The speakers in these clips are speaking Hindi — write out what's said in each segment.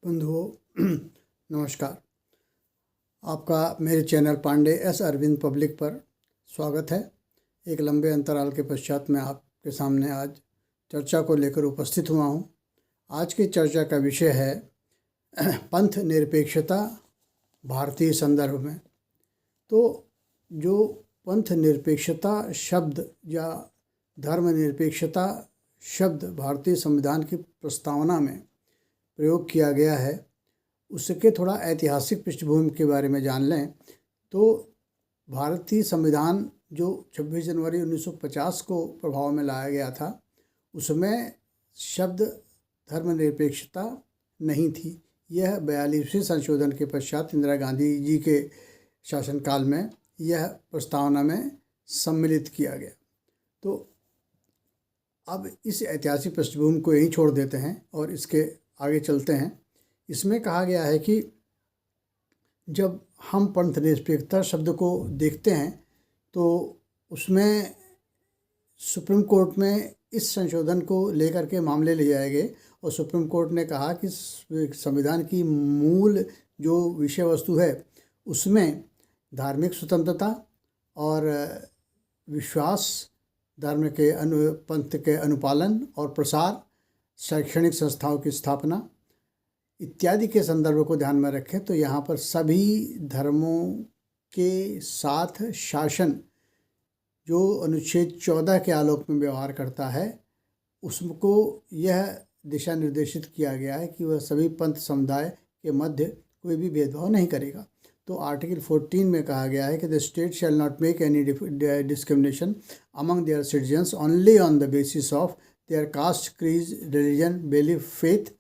बंधुओं नमस्कार। आपका मेरे channel Pandey S Arvind public पर स्वागत है। एक लंबे अंतराल के पश्चात मैं आपके सामने आज चर्चा को लेकर उपस्थित हुआ हूँ। आज की चर्चा का विषय है पंथ निरपेक्षता भारतीय संदर्भ में। तो जो पंथ निरपेक्षता शब्द या धर्मनिरपेक्षता शब्द भारतीय संविधान की प्रस्तावना में प्रयोग किया गया है, उसके थोड़ा ऐतिहासिक पृष्ठभूमि के बारे में जान लें तो भारतीय संविधान जो 26 जनवरी 1950 को प्रभाव में लाया गया था, उसमें शब्द धर्मनिरपेक्षता नहीं थी। यह 42वें संशोधन के पश्चात इंदिरा गांधी जी के शासनकाल में यह प्रस्तावना में सम्मिलित किया गया। तो अब इस ऐतिहासिक पृष्ठभूमि को यहीं छोड़ देते हैं और इसके आगे चलते हैं। इसमें कहा गया है कि जब हम पंथ निरपेक्षता शब्द को देखते हैं तो उसमें सुप्रीम कोर्ट में इस संशोधन को लेकर के मामले ले जाए गए और सुप्रीम कोर्ट ने कहा कि संविधान की मूल जो विषय वस्तु है उसमें धार्मिक स्वतंत्रता और विश्वास, धर्म के पंथ के अनुपालन और प्रसार, शैक्षणिक संस्थाओं की स्थापना इत्यादि के संदर्भ को ध्यान में रखें तो यहाँ पर सभी धर्मों के साथ शासन जो अनुच्छेद 14 के आलोक में व्यवहार करता है उसको यह दिशा निर्देशित किया गया है कि वह सभी पंथ समुदाय के मध्य कोई भी भेदभाव नहीं करेगा। तो आर्टिकल 14 में कहा गया है कि the state shall not make any discrimination among their citizens only on the basis of their caste, creed, religion, belief, faith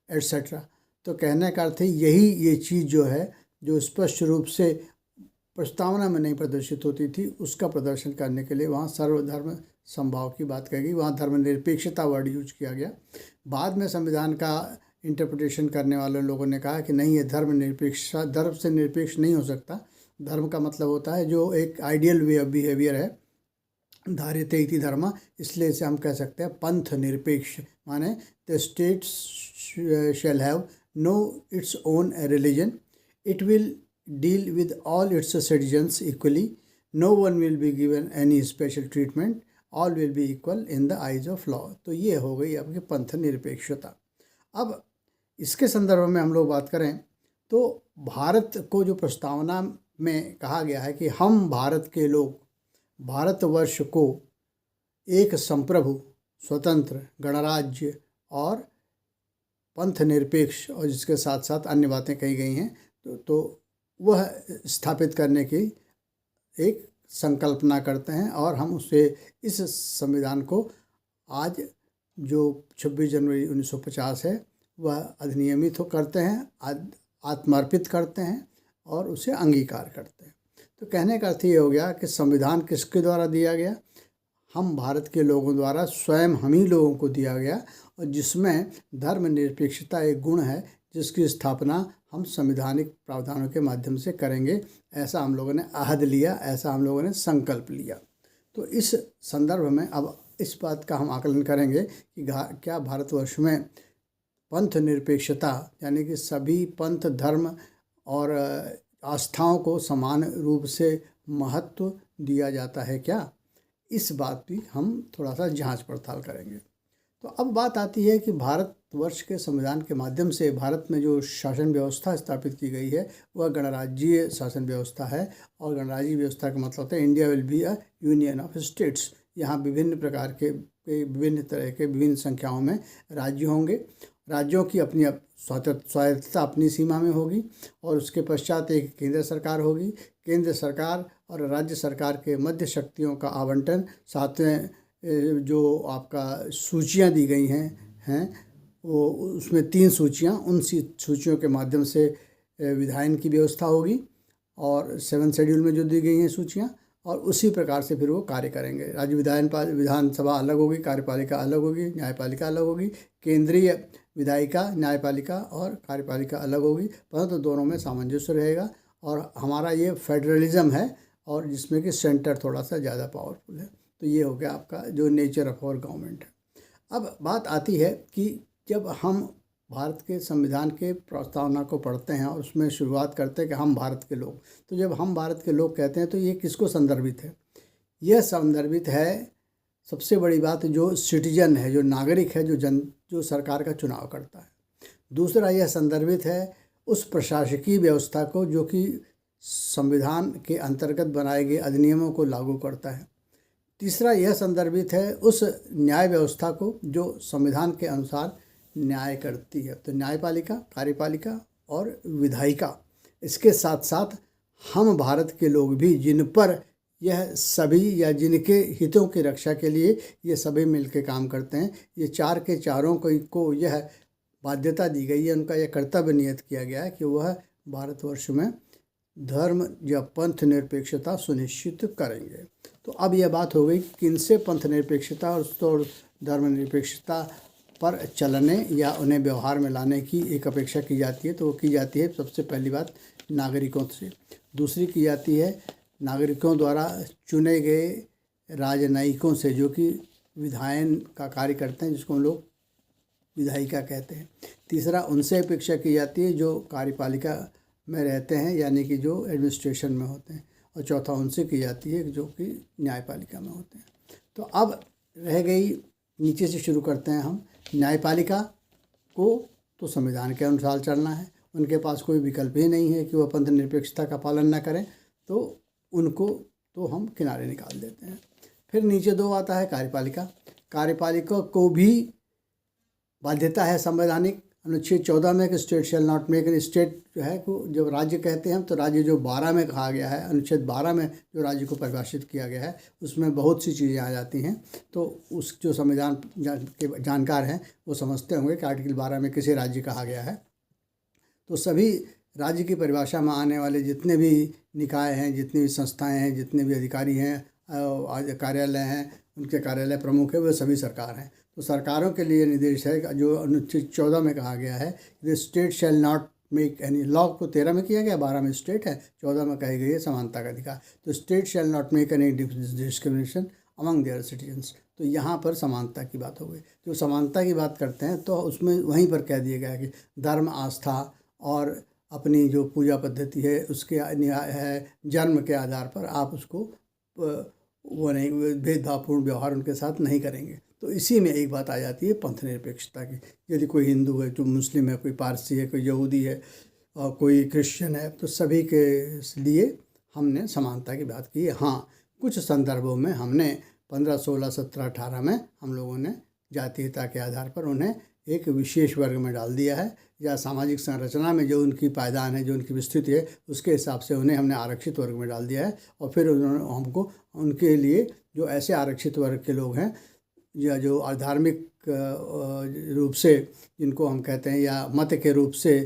etcetera. तो कहने का अर्थ है यही ये चीज़ जो है जो स्पष्ट रूप से प्रस्तावना में नहीं प्रदर्शित होती थी उसका प्रदर्शन करने के लिए वहाँ सर्वधर्म समभाव की बात कही गई, वहाँ धर्मनिरपेक्षता वर्ड यूज किया गया। बाद में संविधान का इंटरप्रिटेशन करने वाले लोगों ने कहा कि नहीं, ये धर्मनिरपेक्षता धर्म से निरपेक्ष नहीं हो सकता। धर्म का मतलब होता है जो एक आइडियल वे ऑफ बिहेवियर है, धार्यते इति धर्म, इसलिए इसे हम कह सकते हैं पंथ निरपेक्ष। माने the state shall have no its own religion, it will deal with all its citizens equally, no one will be given any special treatment, all will be equal in the eyes of law. तो ये हो गई आपकी पंथ निरपेक्षता। अब इसके संदर्भ में हम लोग बात करें तो भारत को जो प्रस्तावना में कहा गया है कि हम भारत के लोग भारतवर्ष को एक संप्रभु, स्वतंत्र, गणराज्य और पंथ निरपेक्ष और जिसके साथ साथ अन्य बातें कही गई हैं तो वह स्थापित करने की एक संकल्पना करते हैं और हम उससे इस संविधान को आज जो 26 जनवरी 1950 है वह अधिनियमित करते हैं, आत्मार्पित करते हैं और उसे अंगीकार करते हैं। तो कहने का अर्थ ये हो गया कि संविधान किसके द्वारा दिया गया? हम भारत के लोगों द्वारा स्वयं हम ही लोगों को दिया गया और जिसमें धर्मनिरपेक्षता एक गुण है जिसकी स्थापना हम संवैधानिक प्रावधानों के माध्यम से करेंगे। ऐसा हम लोगों ने अहद लिया, ऐसा हम लोगों ने संकल्प लिया। तो इस संदर्भ में अब इस बात का हम आकलन करेंगे कि क्या भारतवर्ष में पंथ निरपेक्षता यानी कि सभी पंथ, धर्म और आस्थाओं को समान रूप से महत्व दिया जाता है क्या? इस बात की हम थोड़ा सा जांच पड़ताल करेंगे। तो अब बात आती है कि भारतवर्ष के संविधान के माध्यम से भारत में जो शासन व्यवस्था स्थापित की गई है वह गणराज्यीय शासन व्यवस्था है और गणराज्यीय व्यवस्था का मतलब होता है India will be a union of states. यहाँ विभिन्न प्रकार के विभिन्न तरह के विभिन्न संख्याओं में राज्य होंगे। राज्यों की अपनी स्वायत्तता अपनी सीमा में होगी और उसके पश्चात एक केंद्र सरकार होगी। केंद्र सरकार और राज्य सरकार के मध्य शक्तियों का आवंटन, साथ में जो आपका सूचियां दी गई हैं वो उसमें 3 सूचियां, उन सूचियों के माध्यम से विधायन की व्यवस्था होगी और 7 शेड्यूल में जो दी गई हैं सूचियां, और उसी प्रकार से फिर वो कार्य करेंगे। राज्य विधानसभा अलग होगी, कार्यपालिका अलग होगी, न्यायपालिका अलग होगी, केंद्रीय विधायिका, न्यायपालिका और कार्यपालिका अलग होगी, परंतु दोनों में सामंजस्य रहेगा। और हमारा ये फेडरलिज्म है और जिसमें कि सेंटर थोड़ा सा ज़्यादा पावरफुल है। तो ये हो गया आपका जो नेचर ऑफ आवर गवर्नमेंट है। अब बात आती है कि जब हम भारत के संविधान के प्रस्तावना को पढ़ते हैं और उसमें शुरुआत करते हैं कि हम भारत के लोग, तो जब हम भारत के लोग कहते हैं तो ये किसको संदर्भित है? यह संदर्भित है, सबसे बड़ी बात, जो सिटीजन है, जो नागरिक है, जो सरकार का चुनाव करता है। दूसरा, यह संदर्भित है उस प्रशासकीय व्यवस्था को जो कि संविधान के अंतर्गत बनाए गए अधिनियमों को लागू करता है। तीसरा, यह संदर्भित है उस न्याय व्यवस्था को जो संविधान के अनुसार न्याय करती है। तो न्यायपालिका, कार्यपालिका और विधायिका, इसके साथ साथ हम भारत के लोग भी, जिन पर यह सभी या जिनके हितों की रक्षा के लिए ये सभी मिलकर काम करते हैं, ये चार के चारों को यह बाध्यता दी गई है, उनका यह कर्तव्य नियत किया गया है कि वह भारतवर्ष में धर्म या पंथ निरपेक्षता सुनिश्चित करेंगे। तो अब यह बात हो गई कि इनसे पंथ निरपेक्षता और धर्म निरपेक्षता पर चलने या उन्हें व्यवहार में लाने की एक अपेक्षा की जाती है। तो वो की जाती है सबसे पहली बात नागरिकों से। दूसरी की जाती है नागरिकों द्वारा चुने गए राजनयिकों से, जो कि विधायन का कार्य करते हैं, जिसको हम लोग विधायिका कहते हैं। तीसरा, उनसे अपेक्षा की जाती है जो कार्यपालिका में रहते हैं, यानी कि जो एडमिनिस्ट्रेशन में होते हैं। और चौथा, उनसे की जाती है जो कि न्यायपालिका में होते हैं। तो अब रह गई, नीचे से शुरू करते हैं हम। न्यायपालिका को तो संविधान के अनुसार चलना है, उनके पास कोई विकल्प ही नहीं है कि वह पंथ निरपेक्षता का पालन न करें, तो उनको तो हम किनारे निकाल देते हैं। फिर नीचे दो आता है कार्यपालिका। कार्यपालिका को भी बाध्यता है संवैधानिक, अनुच्छेद 14 में कि state shall not make an state, जो है को जब राज्य कहते हैं तो राज्य जो 12 में कहा गया है, अनुच्छेद 12 में जो राज्य को परिभाषित किया गया है, उसमें बहुत सी चीज़ें आ जाती हैं। तो उस जो संविधान के जानकार हैं वो समझते होंगे कि आर्टिकल 12 में किसे राज्य कहा गया है। तो सभी राज्य की परिभाषा में आने वाले जितने भी निकाय हैं, जितनी भी संस्थाएं हैं, जितने भी अधिकारी हैं, कार्यालय हैं, उनके कार्यालय प्रमुख है, वे सभी सरकार हैं। तो सरकारों के लिए निर्देश है जो अनुच्छेद 14 में कहा गया है, the state shall not make any law, को 13 में किया गया, 12 में स्टेट है, 14 में कही गई है समानता का अधिकार। तो state shall not make any discrimination among their citizens. तो यहाँ पर समानता की बात हो गई। जो समानता की बात करते हैं तो उसमें वहीं पर कह दिया गया है कि धर्म, आस्था और अपनी जो पूजा पद्धति है उसके है जन्म के आधार पर आप उसको वो नहीं, भेदभावपूर्ण व्यवहार उनके साथ नहीं करेंगे। तो इसी में एक बात आ जाती है पंथ निरपेक्षता की। यदि कोई हिंदू है, जो मुस्लिम है, कोई पारसी है, कोई यहूदी है और कोई क्रिश्चियन है, तो सभी के लिए हमने समानता की बात की है। हाँ, कुछ संदर्भों में हमने 15, 16, 17, 18 में हम लोगों ने जातीयता के आधार पर उन्हें एक विशेष वर्ग में डाल दिया है, या सामाजिक संरचना में जो उनकी पायदान है, जो उनकी विस्तृति है, उसके हिसाब से उन्हें हमने आरक्षित वर्ग में डाल दिया है। और फिर उन्होंने हमको उनके लिए जो ऐसे आरक्षित वर्ग के लोग हैं या जो धार्मिक रूप से, जिनको हम कहते हैं, या मत के रूप से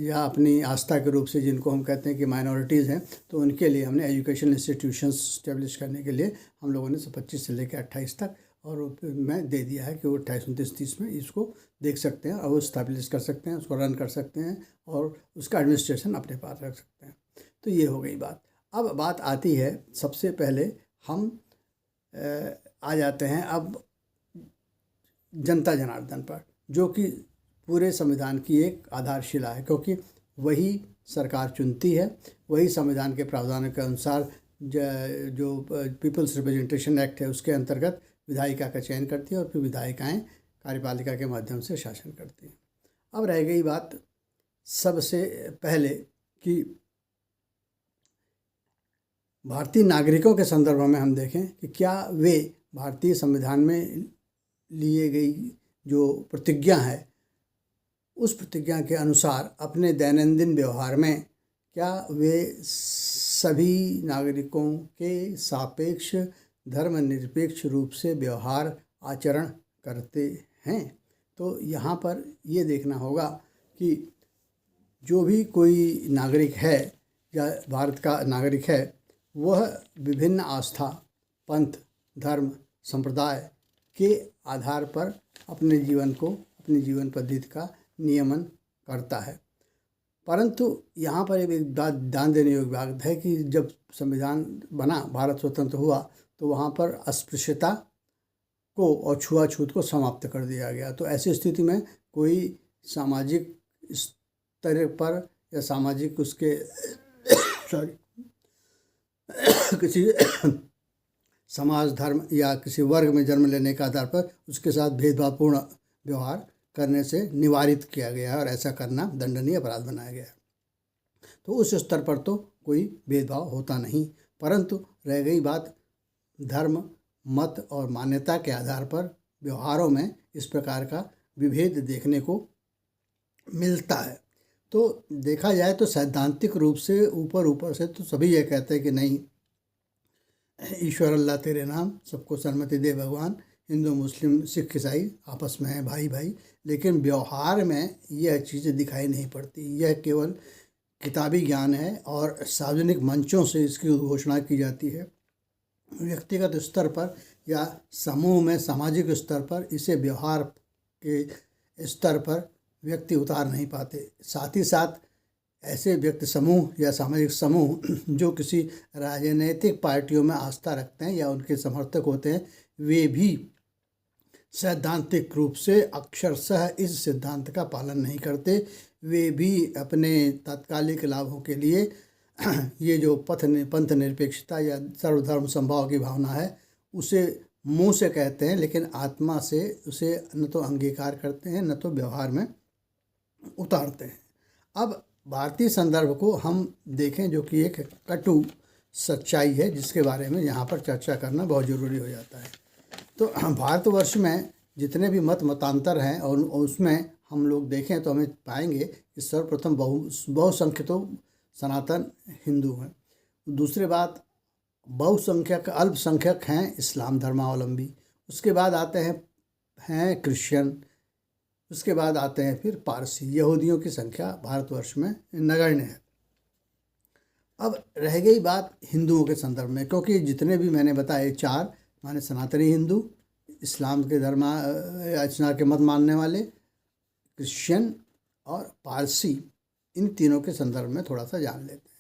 या अपनी आस्था के रूप से जिनको हम कहते हैं कि माइनॉरिटीज़ हैं, तो उनके लिए हमने एजुकेशन इंस्टीट्यूशंस इस्टेब्लिश करने के लिए हम लोगों ने 25 से लेकर 28 तक, और मैं दे दिया है कि वो 28, 29, 30 में इसको देख सकते हैं और वो स्टैब्लिश कर सकते हैं, उसको रन कर सकते हैं और उसका एडमिनिस्ट्रेशन अपने पास रख सकते हैं। तो ये हो गई बात। अब बात आती है, सबसे पहले हम आ जाते हैं अब जनता जनार्दन पर, जो कि पूरे संविधान की एक आधारशिला है, क्योंकि वही सरकार चुनती है, वही संविधान के प्रावधानों के अनुसार जो पीपल्स रिप्रेजेंटेशन एक्ट है उसके अंतर्गत विधायिका का चयन करती है और फिर विधायिकाएं कार्यपालिका के माध्यम से शासन करती हैं। अब रह गई बात सबसे पहले कि भारतीय नागरिकों के संदर्भ में हम देखें कि क्या वे भारतीय संविधान में लिए गई जो प्रतिज्ञा है, उस प्रतिज्ञा के अनुसार अपने दैनंदिन व्यवहार में क्या वे सभी नागरिकों के सापेक्ष धर्मनिरपेक्ष रूप से व्यवहार आचरण करते हैं। तो यहाँ पर ये देखना होगा कि जो भी कोई नागरिक है या भारत का नागरिक है, वह विभिन्न आस्था, पंथ, धर्म, संप्रदाय के आधार पर अपने जीवन को, अपनी जीवन पद्धति का नियमन करता है। परंतु यहाँ पर एक ध्यान देने योग्य बात है कि जब संविधान बना, भारत स्वतंत्र हुआ, तो वहाँ पर अस्पृश्यता को और छुआछूत को समाप्त कर दिया गया। तो ऐसी स्थिति में कोई सामाजिक स्तर पर या सामाजिक उसके सॉरी किसी समाज, धर्म या किसी वर्ग में जन्म लेने के आधार पर उसके साथ भेदभावपूर्ण व्यवहार करने से निवारित किया गया है और ऐसा करना दंडनीय अपराध बनाया गया है। तो उस स्तर पर तो कोई भेदभाव होता नहीं, परंतु रह गई बात धर्म, मत और मान्यता के आधार पर व्यवहारों में इस प्रकार का विभेद देखने को मिलता है। तो देखा जाए तो सैद्धांतिक रूप से ऊपर से तो सभी ये कहते हैं कि नहीं, ईश्वर अल्लाह तेरे नाम, सबको सन्मति दे भगवान, हिंदू मुस्लिम सिख ईसाई आपस में है भाई भाई, लेकिन व्यवहार में यह चीज़ें दिखाई नहीं पड़ती। यह केवल किताबी ज्ञान है और सार्वजनिक मंचों से इसकी घोषणा की जाती है। व्यक्तिगत स्तर पर या समूह में सामाजिक स्तर पर इसे व्यवहार के स्तर पर व्यक्ति उतार नहीं पाते। साथ ही साथ ऐसे व्यक्ति समूह या सामाजिक समूह जो किसी राजनीतिक पार्टियों में आस्था रखते हैं या उनके समर्थक होते हैं, वे भी सैद्धांतिक रूप से अक्षरशः इस सिद्धांत का पालन नहीं करते। वे भी अपने तात्कालिक लाभों के लिए ये जो पंथ निरपेक्षता या सर्वधर्म संभाव की भावना है उसे मुंह से कहते हैं, लेकिन आत्मा से उसे न तो अंगीकार करते हैं न तो व्यवहार में उतारते हैं। अब भारतीय संदर्भ को हम देखें, जो कि एक कटु सच्चाई है जिसके बारे में यहाँ पर चर्चा करना बहुत ज़रूरी हो जाता है। तो भारतवर्ष में जितने भी मतांतर हैं और उसमें हम लोग देखें तो हमें पाएंगे कि सर्वप्रथम बहुसंख्यक तो सनातन हिंदू हैं। दूसरी बात, बहुसंख्यक अल्पसंख्यक हैं इस्लाम धर्मावलंबी। उसके बाद आते हैं क्रिश्चियन। उसके बाद आते हैं फिर पारसी। यहूदियों की संख्या भारतवर्ष में नगण्य है। अब रह गई बात हिंदुओं के संदर्भ में, क्योंकि जितने भी मैंने बताए चार, माने सनातनी हिंदू, इस्लाम के अर्चना के मत मानने वाले, क्रिश्चियन और पारसी, इन तीनों के संदर्भ में थोड़ा सा जान लेते हैं।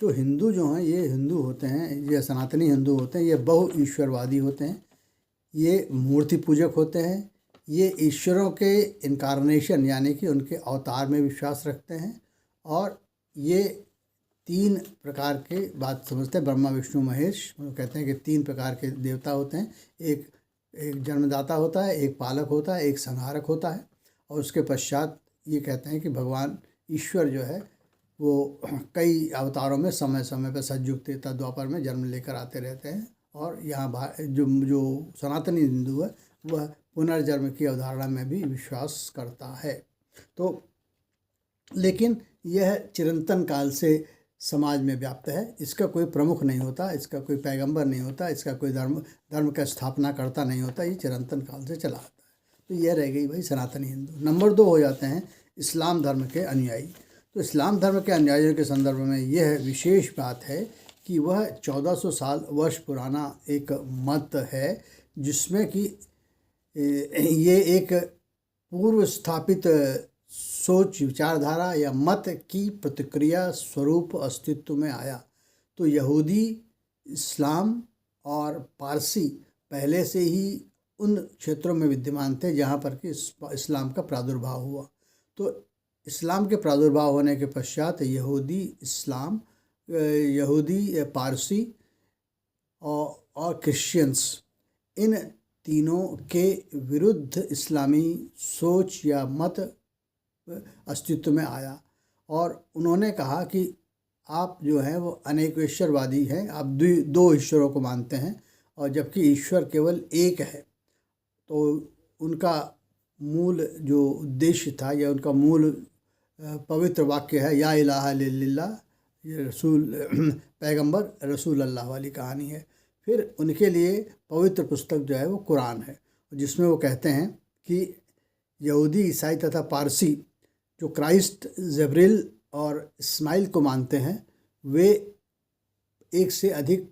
तो हिंदू जो हैं ये हिंदू होते हैं, ये सनातनी हिंदू होते हैं, ये बहु ईश्वरवादी होते हैं, ये मूर्ति पूजक होते हैं, ये ईश्वरों के इनकारनेशन यानी कि उनके अवतार में विश्वास रखते हैं, और ये तीन प्रकार के बात समझते हैं, ब्रह्मा विष्णु महेश। वो कहते हैं कि तीन प्रकार के देवता होते हैं, एक जन्मदाता होता है, एक पालक होता है, एक संहारक होता है, और उसके पश्चात ये कहते हैं कि भगवान ईश्वर जो है वो कई अवतारों में समय समय पर सतयुग त्रेता द्वापर में जन्म लेकर आते रहते हैं। और यहाँ जो सनातनी हिंदू है वह पुनर्जन्म की अवधारणा में भी विश्वास करता है। तो लेकिन यह चिरंतन काल से समाज में व्याप्त है। इसका कोई प्रमुख नहीं होता, इसका कोई पैगंबर नहीं होता, इसका कोई धर्म का स्थापना करता नहीं होता, ये चिरंतन काल से चला आता है। तो यह रह गई भाई सनातनी हिंदू। नंबर 2 हो जाते हैं इस्लाम धर्म के अनुयायी। तो इस्लाम धर्म के अनुयायियों के संदर्भ में यह विशेष बात है कि वह 1400 वर्ष पुराना एक मत है, जिसमें कि ये एक पूर्व स्थापित सोच, विचारधारा या मत की प्रतिक्रिया स्वरूप अस्तित्व में आया। तो यहूदी, इस्लाम और पारसी पहले से ही उन क्षेत्रों में विद्यमान थे जहाँ पर कि इस्लाम का प्रादुर्भाव हुआ। तो इस्लाम के प्रादुर्भाव होने के पश्चात यहूदी, पारसी और क्रिश्चियंस, इन तीनों के विरुद्ध इस्लामी सोच या मत अस्तित्व में आया, और उन्होंने कहा कि आप जो हैं वो अनेकेश्वरवादी हैं, आप दो ईश्वरों को मानते हैं, और जबकि ईश्वर केवल एक है। तो उनका मूल जो उद्देश्य था या उनका मूल पवित्र वाक्य है या इलाहा इल्लल्लाह, ये पैगंबर रसूल अल्लाह वाली कहानी है। फिर उनके लिए पवित्र पुस्तक जो है वो कुरान है, जिसमें वो कहते हैं कि यहूदी, ईसाई तथा पारसी जो क्राइस्ट, जबरील और इस्माइल को मानते हैं, वे एक से अधिक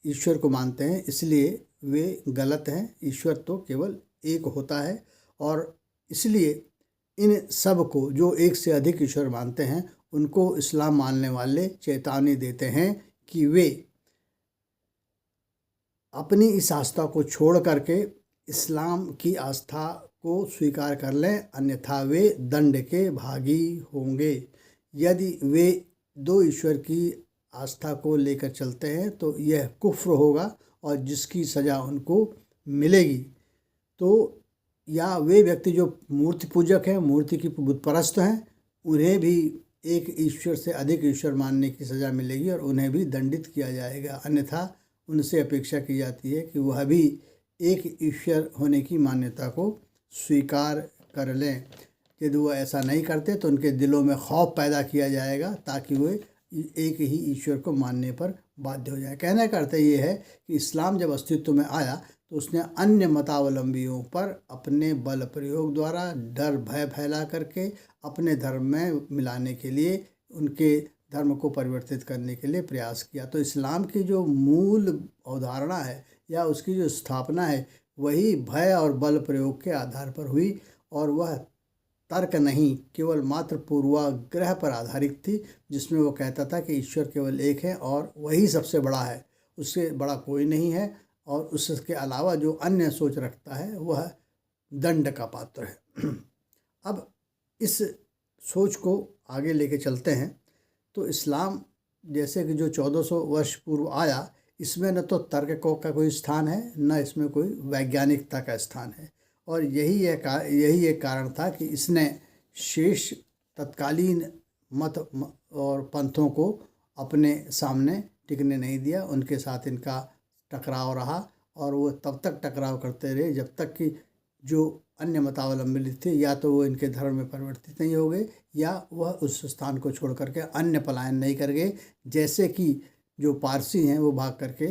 ईश्वर को मानते हैं, इसलिए वे गलत हैं। ईश्वर तो केवल एक होता है, और इसलिए इन सब को जो एक से अधिक ईश्वर मानते हैं उनको इस्लाम मानने वाले चेतावनी देते हैं कि वे अपनी इस आस्था को छोड़ करके इस्लाम की आस्था को स्वीकार कर लें, अन्यथा वे दंड के भागी होंगे। यदि वे दो ईश्वर की आस्था को लेकर चलते हैं तो यह कुफ्र होगा और जिसकी सज़ा उनको मिलेगी। तो या वे व्यक्ति जो मूर्ति पूजक हैं, मूर्ति की बुत परस्त हैं, उन्हें भी एक ईश्वर से अधिक ईश्वर मानने की सज़ा मिलेगी और उन्हें भी दंडित किया जाएगा। अन्यथा उनसे अपेक्षा की जाती है कि वह भी एक ईश्वर होने की मान्यता को स्वीकार कर लें। यदि वो ऐसा नहीं करते तो उनके दिलों में खौफ पैदा किया जाएगा ताकि वे एक ही ईश्वर को मानने पर बाध्य हो जाए। कहने का अर्थ ये है कि इस्लाम जब अस्तित्व में आया तो उसने अन्य मतावलंबियों पर अपने बल प्रयोग द्वारा डर भय फैला करके अपने धर्म में मिलाने के लिए, उनके धर्म को परिवर्तित करने के लिए प्रयास किया। तो इस्लाम की जो मूल अवधारणा है या उसकी जो स्थापना है वही भय और बल प्रयोग के आधार पर हुई और वह तर्क नहीं, केवल मात्र पूर्वाग्रह पर आधारित थी, जिसमें वो कहता था कि ईश्वर केवल एक है और वही सबसे बड़ा है, उससे बड़ा कोई नहीं है और उसके अलावा जो अन्य सोच रखता है वह दंड का पात्र है। अब इस सोच को आगे लेके चलते हैं तो इस्लाम जैसे कि जो 1400 वर्ष पूर्व आया, इसमें न तो तर्क का कोई स्थान है, न इसमें कोई वैज्ञानिकता का स्थान है और यही एक कारण था कि इसने शेष तत्कालीन मत और पंथों को अपने सामने टिकने नहीं दिया। उनके साथ इनका टकराव रहा और वो तब तक टकराव करते रहे जब तक कि जो अन्य मतावलंबी थे या तो वो इनके धर्म में परिवर्तित नहीं हो गए या वह उस स्थान को छोड़ करके अन्य पलायन नहीं कर गए। जैसे कि जो पारसी हैं वो भाग करके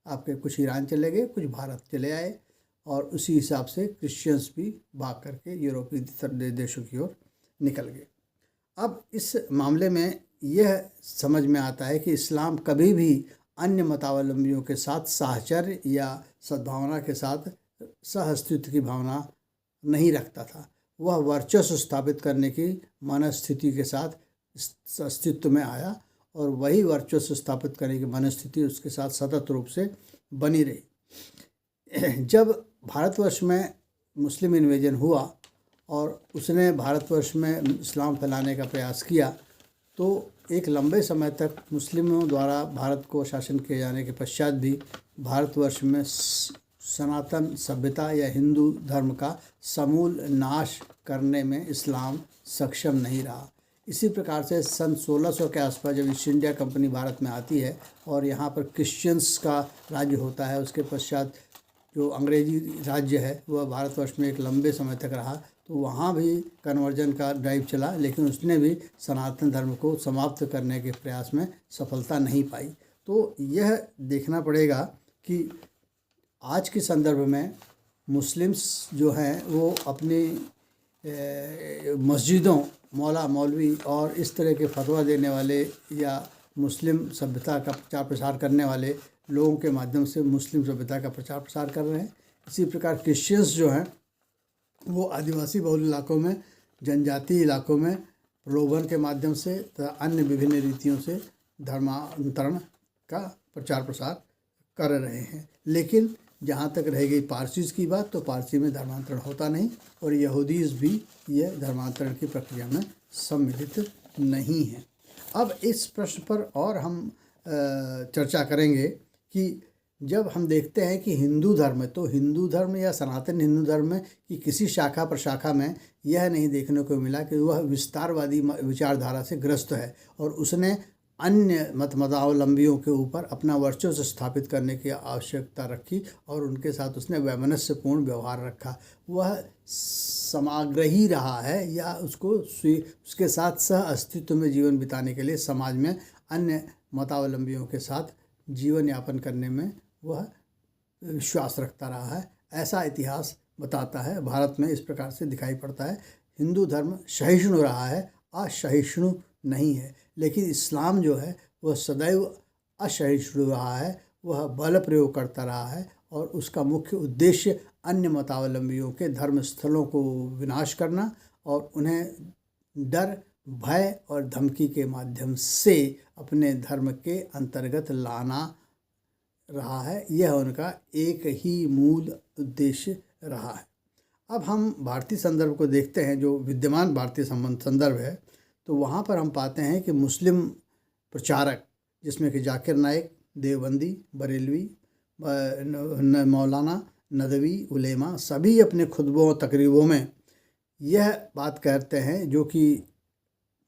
आपके कुछ ईरान चले गए, कुछ भारत चले आए और उसी हिसाब से क्रिश्चियंस भी भाग करके यूरोपीय देशों की ओर निकल गए। अब इस मामले में यह समझ में आता है कि इस्लाम कभी भी अन्य मतावलंबियों के साथ साहचर्य या सद्भावना के साथ सहअस्तित्व की भावना नहीं रखता था। वह वर्चस्व स्थापित करने की मनस्थिति के साथ अस्तित्व में आया और वही वर्चस्व स्थापित करने की मनस्थिति उसके साथ सतत रूप से बनी रही। जब भारतवर्ष में मुस्लिम इन्वेजन हुआ और उसने भारतवर्ष में इस्लाम फैलाने का प्रयास किया तो एक लंबे समय तक मुस्लिमों द्वारा भारत को शासन किए जाने के पश्चात भी भारतवर्ष में सनातन सभ्यता या हिंदू धर्म का समूल नाश करने में इस्लाम सक्षम नहीं रहा। इसी प्रकार से सन 1600 के आसपास जब ईस्ट इंडिया कंपनी भारत में आती है और यहाँ पर क्रिश्चियंस का राज्य होता है, उसके पश्चात जो अंग्रेजी राज्य है वह भारतवर्ष में एक लंबे समय तक रहा, तो वहाँ भी कन्वर्जन का ड्राइव चला, लेकिन उसने भी सनातन धर्म को समाप्त करने के प्रयास में सफलता नहीं पाई। तो यह देखना पड़ेगा कि आज के संदर्भ में मुस्लिम्स जो हैं वो अपनी मस्जिदों, मौला मौलवी और इस तरह के फतवा देने वाले या मुस्लिम सभ्यता का प्रचार प्रसार करने वाले लोगों के माध्यम से मुस्लिम सभ्यता का प्रचार प्रसार कर रहे हैं। इसी प्रकार क्रिश्चियंस जो हैं वो आदिवासी बहुल इलाकों में, जनजातीय इलाकों में प्रलोभन के माध्यम से तथा अन्य विभिन्न रीतियों से धर्मांतरण का प्रचार प्रसार कर रहे हैं। लेकिन जहाँ तक रह गई पारसीज़ की बात, तो पारसी में धर्मांतरण होता नहीं और यहूदीज़ भी यह धर्मांतरण की प्रक्रिया में सम्मिलित नहीं है। अब इस प्रश्न पर और हम चर्चा करेंगे कि जब हम देखते हैं कि हिंदू धर्म, तो हिंदू धर्म या सनातन हिंदू धर्म की किसी शाखा प्रशाखा में यह नहीं देखने को मिला कि वह विस्तारवादी विचारधारा से ग्रस्त है और उसने अन्य मतावलंबियों के ऊपर अपना वर्चस्व स्थापित करने की आवश्यकता रखी और उनके साथ उसने वैमनस्यपूर्ण व्यवहार रखा। वह समाग्रही रहा है या उसके साथ सह अस्तित्व में जीवन बिताने के लिए समाज में अन्य मतावलंबियों के साथ जीवन यापन करने में वह विश्वास रखता रहा है। ऐसा इतिहास बताता है। भारत में इस प्रकार से दिखाई पड़ता है। हिंदू धर्म सहिष्णु रहा है, असहिष्णु नहीं है। लेकिन इस्लाम जो है वह सदैव असहिष्णु रहा है, वह बल प्रयोग करता रहा है और उसका मुख्य उद्देश्य अन्य मतावलंबियों के धर्म स्थलों को विनाश करना और उन्हें डर, भय और धमकी के माध्यम से अपने धर्म के अंतर्गत लाना रहा है। यह उनका एक ही मूल उद्देश्य रहा है। अब हम भारतीय संदर्भ को देखते हैं, जो विद्यमान भारतीय संदर्भ है, तो वहाँ पर हम पाते हैं कि मुस्लिम प्रचारक, जिसमें कि जाकिर नाइक, देवबंदी, बरेलवी, मौलाना नदवी, उलेमा, सभी अपने खुतबों तकरीबों में यह बात कहते हैं जो कि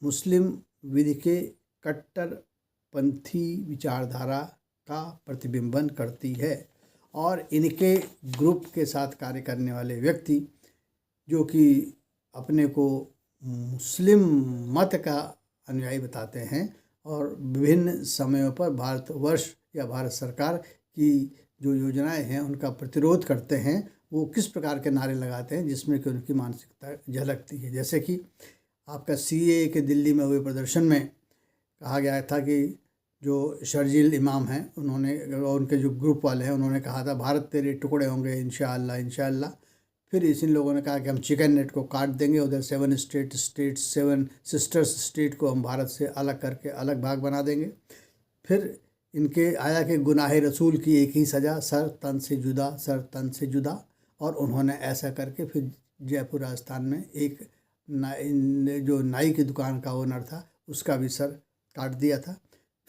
मुस्लिम विधि के कट्टरपंथी विचारधारा का प्रतिबिंबन करती है। और इनके ग्रुप के साथ कार्य करने वाले व्यक्ति जो कि अपने को मुस्लिम मत का अनुयायी बताते हैं और विभिन्न समयों पर भारतवर्ष या भारत सरकार की जो योजनाएं हैं उनका प्रतिरोध करते हैं, वो किस प्रकार के नारे लगाते हैं जिसमें कि उनकी मानसिकता झलकती है। जैसे कि आपका CAA के दिल्ली में हुए प्रदर्शन में कहा गया था कि जो शर्जील इमाम हैं उन्होंने और उनके जो ग्रुप वाले हैं उन्होंने कहा था भारत तेरे टुकड़े होंगे इंशाअल्लाह इंशाअल्लाह। फिर इस लोगों ने कहा कि हम चिकन नेट को काट देंगे, उधर 7 सिस्टर्स स्टेट को हम भारत से अलग करके अलग भाग बना देंगे। फिर इनके आया कि गुनाह रसूल की एक ही सज़ा, सर तन से जुदा, सर तन से जुदा। और उन्होंने ऐसा करके फिर जयपुर राजस्थान में एक जो नाई की दुकान का ओनर था उसका भी सर काट दिया था।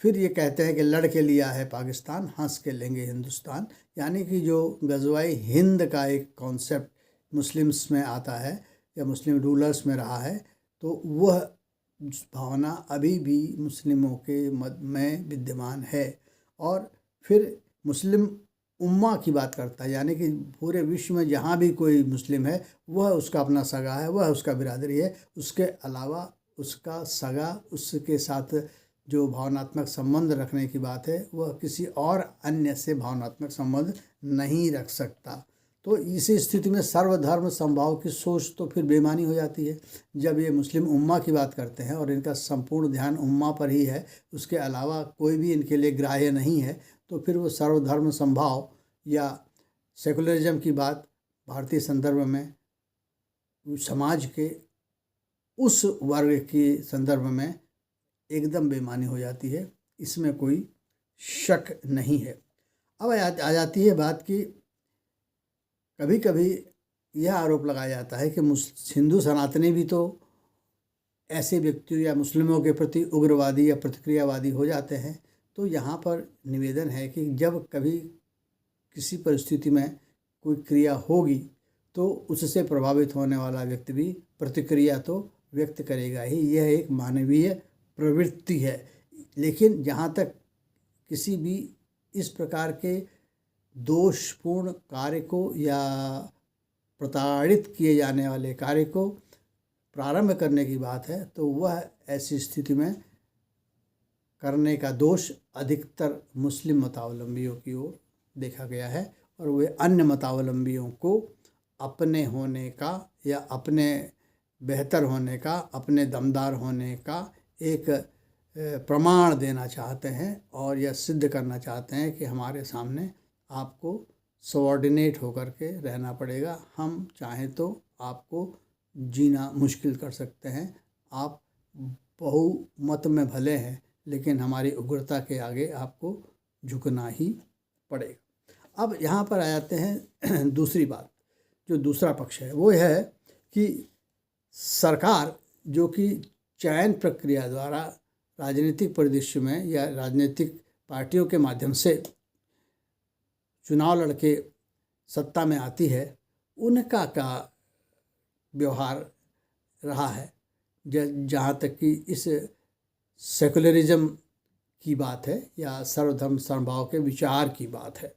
फिर ये कहते हैं कि लड़ के लिया है पाकिस्तान, हंस के लेंगे हिंदुस्तान। यानी कि जो गज़वाए हिंद का एक कॉन्सेप्ट मुस्लिम्स में आता है या मुस्लिम रूलर्स में रहा है, तो वह भावना अभी भी मुस्लिमों के मत में विद्यमान है। और फिर मुस्लिम उम्मा की बात करता है, यानी कि पूरे विश्व में जहाँ भी कोई मुस्लिम है वह उसका अपना सगा है, वह उसका बिरादरी है। उसके अलावा उसका सगा, उसके साथ जो भावनात्मक संबंध रखने की बात है वह किसी और अन्य से भावनात्मक संबंध नहीं रख सकता। तो इसी स्थिति में सर्वधर्म समभाव की सोच तो फिर बेमानी हो जाती है। जब ये मुस्लिम उम्मा की बात करते हैं और इनका संपूर्ण ध्यान उम्मा पर ही है, उसके अलावा कोई भी इनके लिए ग्राह्य नहीं है, तो फिर वो सर्वधर्म समभाव या सेकुलरिज्म की बात भारतीय संदर्भ में समाज के उस वर्ग के संदर्भ में एकदम बेमानी हो जाती है, इसमें कोई शक नहीं है। अब आ जाती है बात कि कभी कभी यह आरोप लगाया जाता है कि हिंदू सनातनी भी तो ऐसे व्यक्तियों या मुस्लिमों के प्रति उग्रवादी या प्रतिक्रियावादी हो जाते हैं। तो यहाँ पर निवेदन है कि जब कभी किसी परिस्थिति में कोई क्रिया होगी तो उससे प्रभावित होने वाला व्यक्ति भी प्रतिक्रिया तो व्यक्त करेगा ही, यह एक मानवीय प्रवृत्ति है। लेकिन जहाँ तक किसी भी इस प्रकार के दोषपूर्ण कार्य को या प्रताड़ित किए जाने वाले कार्य को प्रारंभ करने की बात है, तो वह ऐसी स्थिति में करने का दोष अधिकतर मुस्लिम मतावलंबियों की ओर देखा गया है और वे अन्य मतावलंबियों को अपने होने का या अपने बेहतर होने का, अपने दमदार होने का एक प्रमाण देना चाहते हैं और यह सिद्ध करना चाहते हैं कि हमारे सामने आपको सबऑर्डिनेट होकर के रहना पड़ेगा। हम चाहें तो आपको जीना मुश्किल कर सकते हैं, आप बहुमत में भले हैं लेकिन हमारी उग्रता के आगे आपको झुकना ही पड़ेगा। अब यहाँ पर आ जाते हैं दूसरी बात, जो दूसरा पक्ष है वो यह है कि सरकार जो कि चयन प्रक्रिया द्वारा राजनीतिक परिदृश्य में या राजनीतिक पार्टियों के माध्यम से चुनाव लड़के सत्ता में आती है, उनका क्या व्यवहार रहा है जहाँ तक कि इस सेकुलरिज्म की बात है या सर्वधर्म समभाव के विचार की बात है।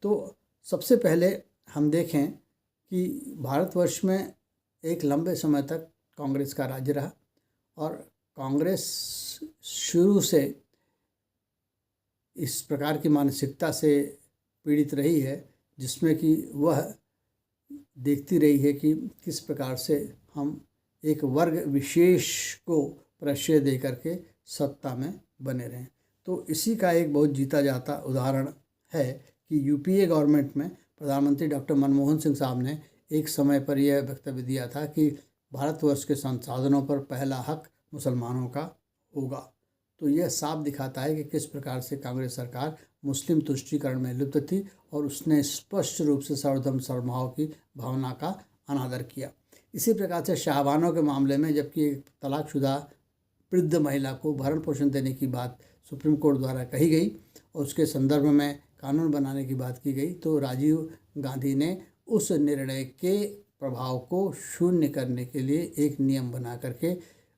तो सबसे पहले हम देखें कि भारतवर्ष में एक लंबे समय तक कांग्रेस का राज्य रहा और कांग्रेस शुरू से इस प्रकार की मानसिकता से पीड़ित रही है जिसमें कि वह देखती रही है कि किस प्रकार से हम एक वर्ग विशेष को प्रश्रय दे करके सत्ता में बने रहें। तो इसी का एक बहुत जीता जाता उदाहरण है कि यूपीए गवर्नमेंट में प्रधानमंत्री डॉक्टर मनमोहन सिंह साहब ने एक समय पर यह वक्तव्य दिया था कि भारतवर्ष के संसाधनों पर पहला हक मुसलमानों का होगा। तो यह साफ दिखाता है कि किस प्रकार से कांग्रेस सरकार मुस्लिम तुष्टीकरण में लिप्त थी और उसने स्पष्ट रूप से सर्वधर्म समभाव की भावना का अनादर किया। इसी प्रकार से शाहबानों के मामले में जबकि एक तलाकशुदा वृद्ध महिला को भरण पोषण देने की बात सुप्रीम कोर्ट द्वारा कही गई और उसके संदर्भ में कानून बनाने की बात की गई, तो राजीव गांधी ने उस निर्णय के प्रभाव को शून्य करने के लिए एक नियम बना करके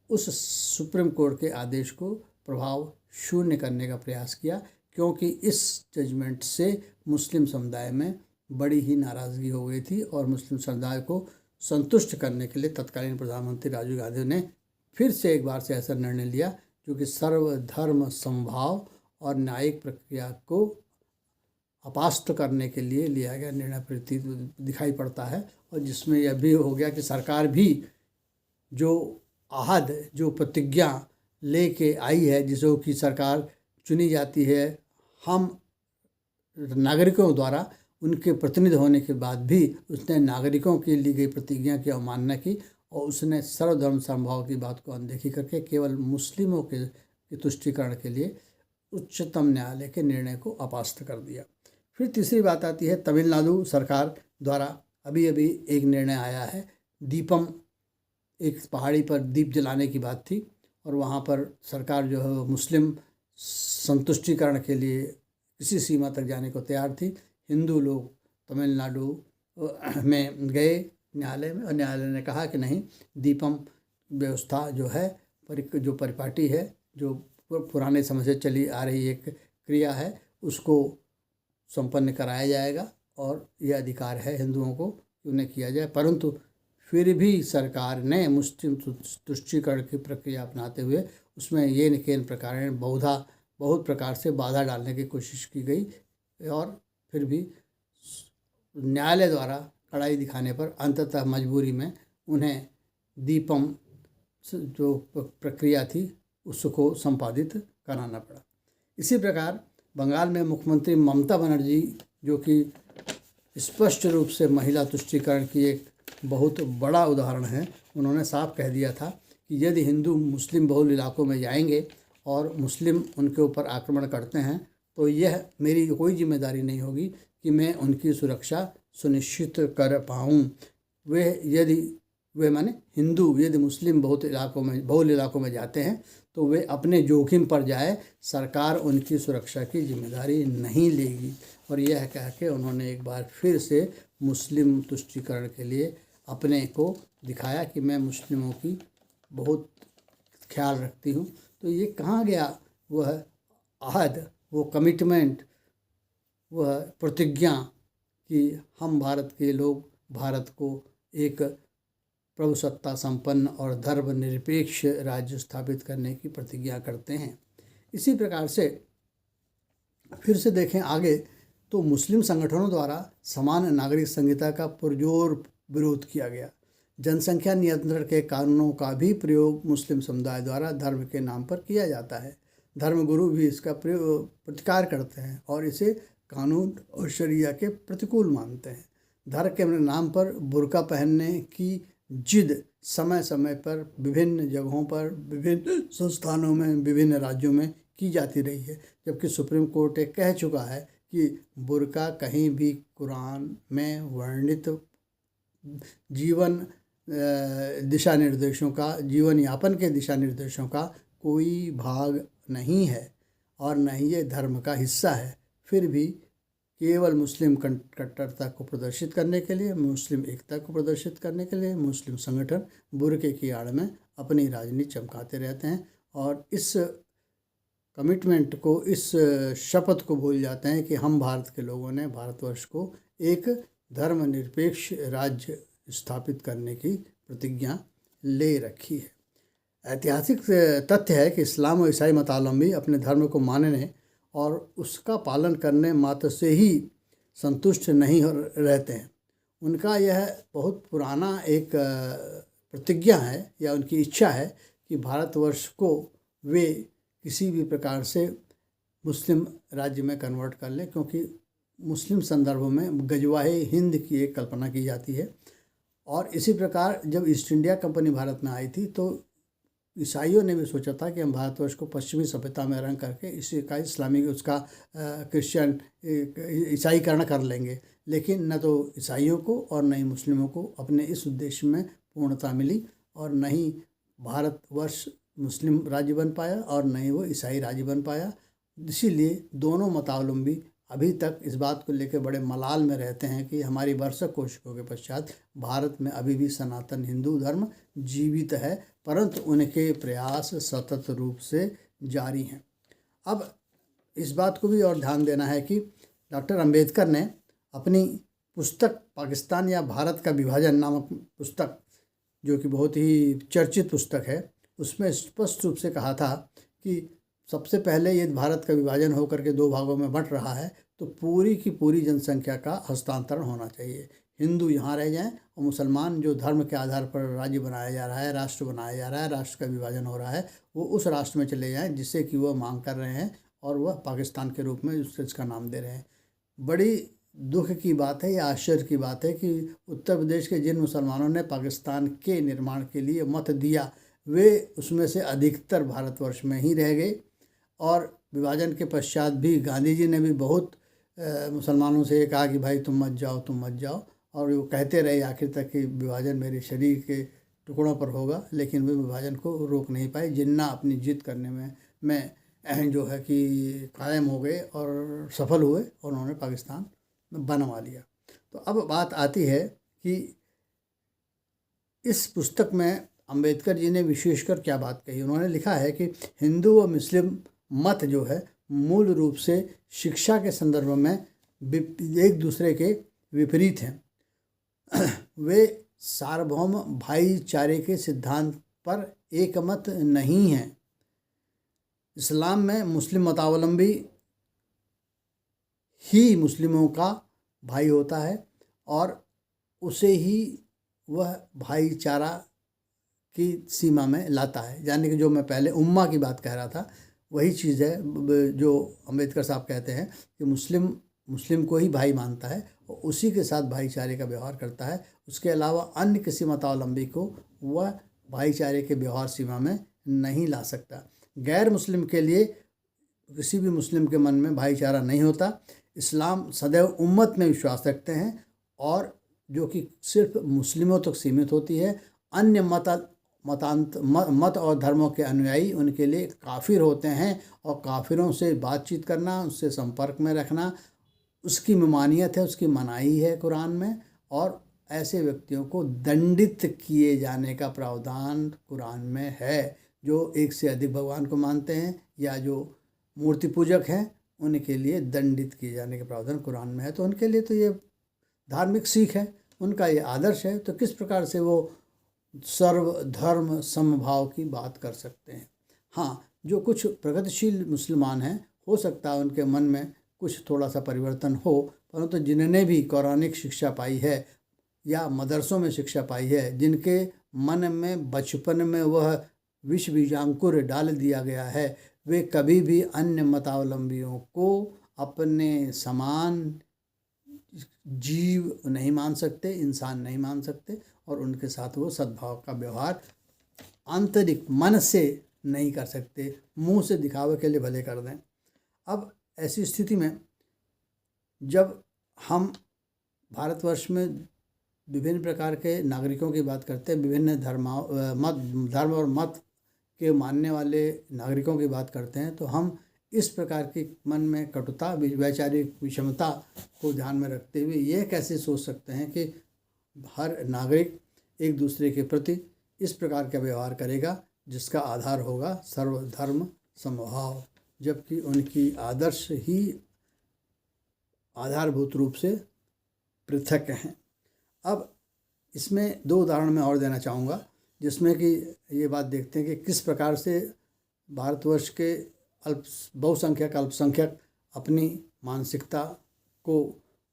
उस सुप्रीम कोर्ट के आदेश को प्रभाव शून्य करने का प्रयास किया, क्योंकि इस जजमेंट से मुस्लिम समुदाय में बड़ी ही नाराज़गी हो गई थी और मुस्लिम समुदाय को संतुष्ट करने के लिए तत्कालीन प्रधानमंत्री राजीव गांधी ने फिर से एक बार से ऐसा निर्णय लिया जो कि सर्वधर्म समभाव और न्यायिक प्रक्रिया को अपास्त करने के लिए लिया गया निर्णय प्रतीत दिखाई पड़ता है। और जिसमें यह भी हो गया कि सरकार भी जो आहद जो प्रतिज्ञा लेके आई है, जिसो की सरकार चुनी जाती है हम नागरिकों द्वारा, उनके प्रतिनिधि होने के बाद भी उसने नागरिकों के ली गई प्रतिज्ञा की अवमानना की और उसने सर्वधर्म समभाव की बात को अनदेखी करके केवल मुस्लिमों के तुष्टीकरण के लिए उच्चतम न्यायालय के निर्णय को अपास्त कर दिया। फिर तीसरी बात आती है तमिलनाडु सरकार द्वारा अभी अभी एक निर्णय आया है। दीपम, एक पहाड़ी पर दीप जलाने की बात थी और वहाँ पर सरकार जो है मुस्लिम संतुष्टिकरण के लिए किसी सीमा तक जाने को तैयार थी। हिंदू लोग तमिलनाडु में गए न्यायालय में और न्यायालय ने कहा कि नहीं, दीपम व्यवस्था जो है जो परिपाटी है, जो पुराने समय से चली आ रही एक क्रिया है, उसको संपन्न कराया जाएगा और यह अधिकार है हिंदुओं को कि उन्हें किया जाए। परंतु फिर भी सरकार ने मुस्लिम तुष्टीकरण की प्रक्रिया अपनाते हुए उसमें ये निकेन प्रकार बहुत प्रकार से बाधा डालने की कोशिश की गई और फिर भी न्यायालय द्वारा कड़ाई दिखाने पर अंततः मजबूरी में उन्हें दीपम जो प्रक्रिया थी उसको संपादित कराना पड़ा। इसी प्रकार बंगाल में मुख्यमंत्री ममता बनर्जी, जो कि स्पष्ट रूप से महिला तुष्टीकरण की एक बहुत बड़ा उदाहरण है, उन्होंने साफ कह दिया था कि यदि हिंदू मुस्लिम बहुल इलाकों में जाएंगे और मुस्लिम उनके ऊपर आक्रमण करते हैं तो यह मेरी कोई जिम्मेदारी नहीं होगी कि मैं उनकी सुरक्षा सुनिश्चित कर पाऊँ। वे माने हिंदू यदि मुस्लिम बहुल इलाकों में जाते हैं तो वे अपने जोखिम पर जाए, सरकार उनकी सुरक्षा की जिम्मेदारी नहीं लेगी। और यह कह के उन्होंने एक बार फिर से मुस्लिम तुष्टीकरण के लिए अपने को दिखाया कि मैं मुस्लिमों की बहुत ख्याल रखती हूँ। तो ये कहाँ गया वह आहद, वो कमिटमेंट, वह प्रतिज्ञा कि हम भारत के लोग भारत को एक प्रभुसत्ता संपन्न और धर्मनिरपेक्ष राज्य स्थापित करने की प्रतिज्ञा करते हैं। इसी प्रकार से फिर से देखें आगे तो मुस्लिम संगठनों द्वारा समान नागरिक संहिता का पुरजोर विरोध किया गया। जनसंख्या नियंत्रण के कानूनों का भी प्रयोग मुस्लिम समुदाय द्वारा धर्म के नाम पर किया जाता है। धर्मगुरु भी इसका प्रतिकार करते हैं और इसे कानून और शरिया के प्रतिकूल मानते हैं। धर्म के नाम पर बुर्का पहनने की जिद समय समय पर विभिन्न जगहों पर, विभिन्न संस्थानों में, विभिन्न राज्यों में की जाती रही है, जबकि सुप्रीम कोर्ट एक कह चुका है कि बुर्का कहीं भी कुरान में वर्णित जीवन दिशा निर्देशों का, जीवन यापन के दिशा निर्देशों का कोई भाग नहीं है और न ही ये धर्म का हिस्सा है। फिर भी केवल मुस्लिम कट्टरता को प्रदर्शित करने के लिए, मुस्लिम एकता को प्रदर्शित करने के लिए मुस्लिम संगठन बुर्के की आड़ में अपनी राजनीति चमकाते रहते हैं और इस कमिटमेंट को, इस शपथ को भूल जाते हैं कि हम भारत के लोगों ने भारतवर्ष को एक धर्मनिरपेक्ष राज्य स्थापित करने की प्रतिज्ञा ले रखी है। ऐतिहासिक तथ्य है कि इस्लाम और ईसाई मतावलंबी अपने धर्म को मानने और उसका पालन करने मात्र से ही संतुष्ट नहीं रहते हैं। उनका यह बहुत पुराना एक प्रतिज्ञा है या उनकी इच्छा है कि भारतवर्ष को वे किसी भी प्रकार से मुस्लिम राज्य में कन्वर्ट कर लें, क्योंकि मुस्लिम संदर्भों में गजवाए हिंद की एक कल्पना की जाती है। और इसी प्रकार जब ईस्ट इंडिया कंपनी भारत में आई थी तो ईसाइयों ने भी सोचा था कि हम भारतवर्ष को पश्चिमी सभ्यता में रंग करके इसी का इस्लामी उसका क्रिश्चियन ईसाईकरण कर लेंगे, लेकिन न तो ईसाइयों को और न ही मुस्लिमों को अपने इस उद्देश्य में पूर्णता मिली, और न ही भारतवर्ष मुस्लिम राज्य बन पाया और न ही वो ईसाई राज्य बन पाया। इसीलिए दोनों मतावलंबी अभी तक इस बात को लेकर बड़े मलाल में रहते हैं कि हमारी वर्षों कोशिशों के पश्चात भारत में अभी भी सनातन हिंदू धर्म जीवित है, परंतु उनके प्रयास सतत रूप से जारी हैं। अब इस बात को भी और ध्यान देना है कि डॉक्टर अंबेडकर ने अपनी पुस्तक पाकिस्तान या भारत का विभाजन नामक पुस्तक, जो कि बहुत ही चर्चित पुस्तक है, उसमें स्पष्ट रूप से कहा था कि सबसे पहले ये भारत का विभाजन होकर के दो भागों में बंट रहा है तो पूरी की पूरी जनसंख्या का हस्तांतरण होना चाहिए। हिंदू यहाँ रह जाएं और मुसलमान, जो धर्म के आधार पर राज्य बनाया जा रहा है, राष्ट्र बनाया जा रहा है, राष्ट्र का विभाजन हो रहा है, वो उस राष्ट्र में चले जाएं जिससे कि वह मांग कर रहे हैं और वह पाकिस्तान के रूप में उसका नाम दे रहे हैं। बड़ी दुख की बात है या आश्चर्य की बात है कि उत्तर प्रदेश के जिन मुसलमानों ने पाकिस्तान के निर्माण के लिए मत दिया, वे उसमें से अधिकतर भारतवर्ष में ही रह गए। और विभाजन के पश्चात भी गांधी जी ने भी बहुत मुसलमानों से ये कहा कि भाई तुम मत जाओ, तुम मत जाओ, और वो कहते रहे आखिर तक कि विभाजन मेरे शरीर के टुकड़ों पर होगा, लेकिन वे विभाजन को रोक नहीं पाए। जिन्ना अपनी जिद करने में जो है कि कायम हो गए और सफल हुए और उन्होंने पाकिस्तान बनवा लिया। तो अब बात आती है कि इस पुस्तक में अंबेडकर जी ने विशेषकर क्या बात कही। उन्होंने लिखा है कि हिंदू व मुस्लिम मत जो है मूल रूप से शिक्षा के संदर्भ में एक दूसरे के विपरीत हैं। वे सार्वभौम भाईचारे के सिद्धांत पर एकमत नहीं हैं। इस्लाम में मुस्लिम मतावलंबी ही मुस्लिमों का भाई होता है और उसे ही वह भाईचारा की सीमा में लाता है। यानी कि जो मैं पहले उम्मा की बात कह रहा था, वही चीज़ है जो अंबेडकर साहब कहते हैं कि मुस्लिम को ही भाई मानता है और उसी के साथ भाईचारे का व्यवहार करता है। उसके अलावा अन्य किसी मतावलंबी को वह भाईचारे के व्यवहार सीमा में नहीं ला सकता। गैर मुस्लिम के लिए किसी भी मुस्लिम के मन में भाईचारा नहीं होता। इस्लाम सदैव उम्मत में विश्वास रखते हैं और जो कि सिर्फ मुस्लिमों तक सीमित होती है। अन्य मत और धर्मों के अनुयायी उनके लिए काफिर होते हैं और काफिरों से बातचीत करना, उससे संपर्क में रखना उसकी ममानियत है, उसकी मनाही है कुरान में, और ऐसे व्यक्तियों को दंडित किए जाने का प्रावधान कुरान में है। जो एक से अधिक भगवान को मानते हैं या जो मूर्ति पूजक हैं, उनके लिए दंडित किए जाने के प्रावधान कुरान में है। तो उनके लिए तो ये धार्मिक सीख है, उनका ये आदर्श है। तो किस प्रकार से वो सर्वधर्म समभाव की बात कर सकते हैं। हाँ, जो कुछ प्रगतिशील मुसलमान हैं, हो सकता है उनके मन में कुछ थोड़ा सा परिवर्तन हो, परंतु जिन्होंने भी कौरानिक शिक्षा पाई है या मदरसों में शिक्षा पाई है, जिनके मन में बचपन में वह विष बीजांकुर डाल दिया गया है, वे कभी भी अन्य मतावलंबियों को अपने समान जीव नहीं मान सकते, इंसान नहीं मान सकते, और उनके साथ वो सद्भाव का व्यवहार आंतरिक मन से नहीं कर सकते, मुंह से दिखावे के लिए भले कर दें। अब ऐसी स्थिति में जब हम भारतवर्ष में विभिन्न प्रकार के नागरिकों की बात करते हैं, विभिन्न धर्म और मत के मानने वाले नागरिकों की बात करते हैं, तो हम इस प्रकार की मन में कटुता, वैचारिक विषमता को ध्यान में रखते हुए ये कैसे सोच सकते हैं कि हर नागरिक एक दूसरे के प्रति इस प्रकार का व्यवहार करेगा जिसका आधार होगा सर्वधर्म समभाव, जबकि उनकी आदर्श ही आधारभूत रूप से पृथक हैं। अब इसमें दो उदाहरण मैं और देना चाहूँगा, जिसमें कि ये बात देखते हैं कि किस प्रकार से भारतवर्ष के बहुसंख्यक अल्पसंख्यक अपनी मानसिकता को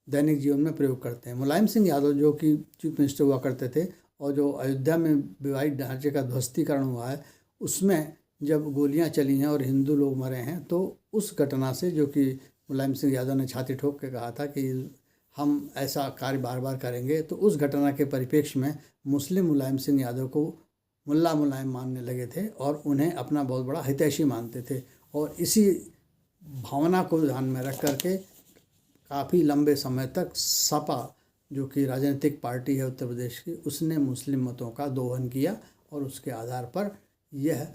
दैनिक जीवन में प्रयोग करते हैं। मुलायम सिंह यादव जो कि चीफ मिनिस्टर हुआ करते थे और जो अयोध्या में विवाहित ढांचे का ध्वस्तीकरण हुआ है, उसमें जब गोलियां चली हैं और हिंदू लोग मरे हैं, तो उस घटना से, जो कि मुलायम सिंह यादव ने छाती ठोक के कहा था कि हम ऐसा कार्य बार बार करेंगे, तो उस घटना के परिप्रेक्ष्य में मुस्लिम मुलायम सिंह यादव को मुल्ला मुलायम मानने लगे थे और उन्हें अपना बहुत बड़ा हितैषी मानते थे। और इसी भावना को ध्यान में रख करके काफ़ी लंबे समय तक सपा जो कि राजनीतिक पार्टी है उत्तर प्रदेश की, उसने मुस्लिम मतों का दोहन किया और उसके आधार पर यह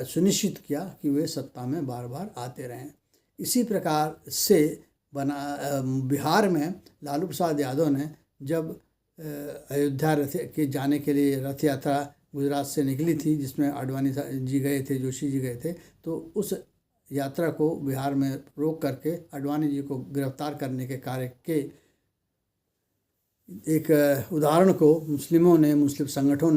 सुनिश्चित किया कि वे सत्ता में बार बार आते रहें। इसी प्रकार से बिहार में लालू प्रसाद यादव ने जब अयोध्या रथ के जाने के लिए रथ यात्रा गुजरात से निकली थी, जिसमें आडवाणी जी गए थे, जोशी जी गए थे, तो उस यात्रा को बिहार में रोक करके आडवाणी जी को गिरफ्तार करने के कार्य के एक उदाहरण को मुस्लिम संगठनों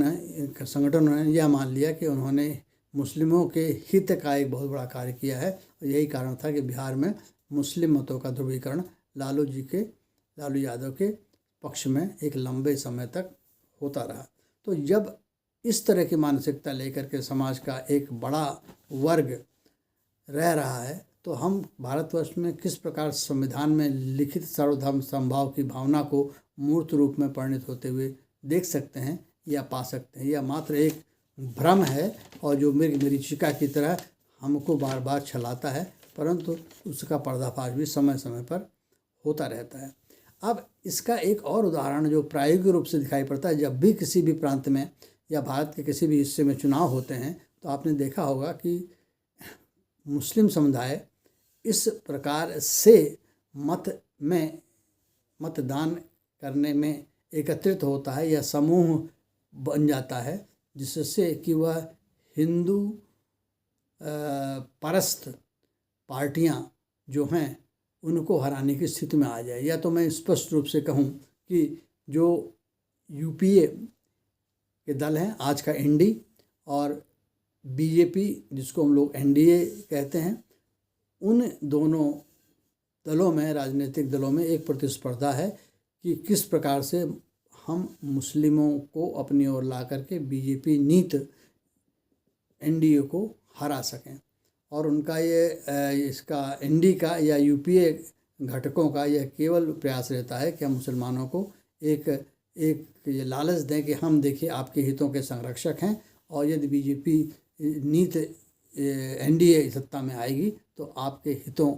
ने यह मान लिया कि उन्होंने मुस्लिमों के हित का एक बहुत बड़ा कार्य किया है। और यही कारण था कि बिहार में मुस्लिम मतों का ध्रुवीकरण लालू यादव के पक्ष में एक लंबे समय तक होता रहा। तो जब इस तरह की मानसिकता लेकर के समाज का एक बड़ा वर्ग रह रहा है, तो हम भारतवर्ष में किस प्रकार संविधान में लिखित सर्वधर्म समभाव की भावना को मूर्त रूप में परिणित होते हुए देख सकते हैं या पा सकते हैं। यह मात्र एक भ्रम है और जो मरीचिका की तरह हमको बार बार छलाता है, परंतु उसका पर्दाफाश भी समय समय पर होता रहता है। अब इसका एक और उदाहरण जो प्रायोगिक रूप से दिखाई पड़ता है, जब भी किसी भी प्रांत में या भारत के किसी भी हिस्से में चुनाव होते हैं, तो आपने देखा होगा कि मुस्लिम समुदाय इस प्रकार से मतदान करने में एकत्रित होता है या समूह बन जाता है, जिससे कि वह हिंदू परस्त पार्टियां जो हैं उनको हराने की स्थिति में आ जाए। या तो मैं स्पष्ट रूप से कहूं कि जो यूपीए के दल हैं, आज का एनडी, और बीजेपी जिसको हम लोग एनडीए कहते हैं, उन दोनों दलों में, राजनीतिक दलों में एक प्रतिस्पर्धा है कि किस प्रकार से हम मुस्लिमों को अपनी ओर ला करके बीजेपी नीत एनडीए को हरा सकें। और उनका इसका एनडी का या यूपीए घटकों का यह केवल प्रयास रहता है कि हम मुसलमानों को एक ये लालच दें कि हम देखिए आपके हितों के संरक्षक हैं, और यदि बीजेपी नीत एनडीए सत्ता में आएगी तो आपके हितों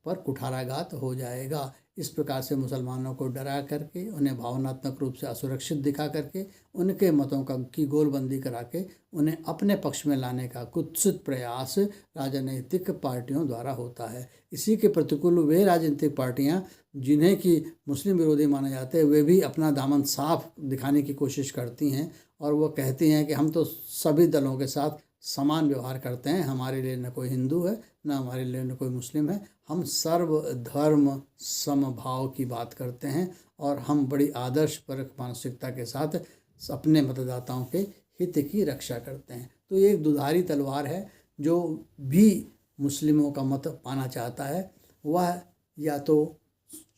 पर कुठाराघात हो जाएगा। इस प्रकार से मुसलमानों को डरा करके, उन्हें भावनात्मक रूप से असुरक्षित दिखा करके, उनके मतों की गोलबंदी करा के उन्हें अपने पक्ष में लाने का कुत्सित प्रयास राजनीतिक पार्टियों द्वारा होता है। इसी के प्रतिकूल वे राजनीतिक पार्टियां जिन्हें कि मुस्लिम विरोधी माने जाते हैं, वे भी अपना दामन साफ दिखाने की कोशिश करती हैं और वो कहती हैं कि हम तो सभी दलों के साथ समान व्यवहार करते हैं, हमारे लिए न कोई हिंदू है, न हमारे लिए न कोई मुस्लिम है, हम सर्वधर्म समभाव की बात करते हैं और हम बड़ी आदर्शपरक मानसिकता के साथ अपने मतदाताओं के हित की रक्षा करते हैं। तो ये एक दुधारी तलवार है। जो भी मुस्लिमों का मत पाना चाहता है वह या तो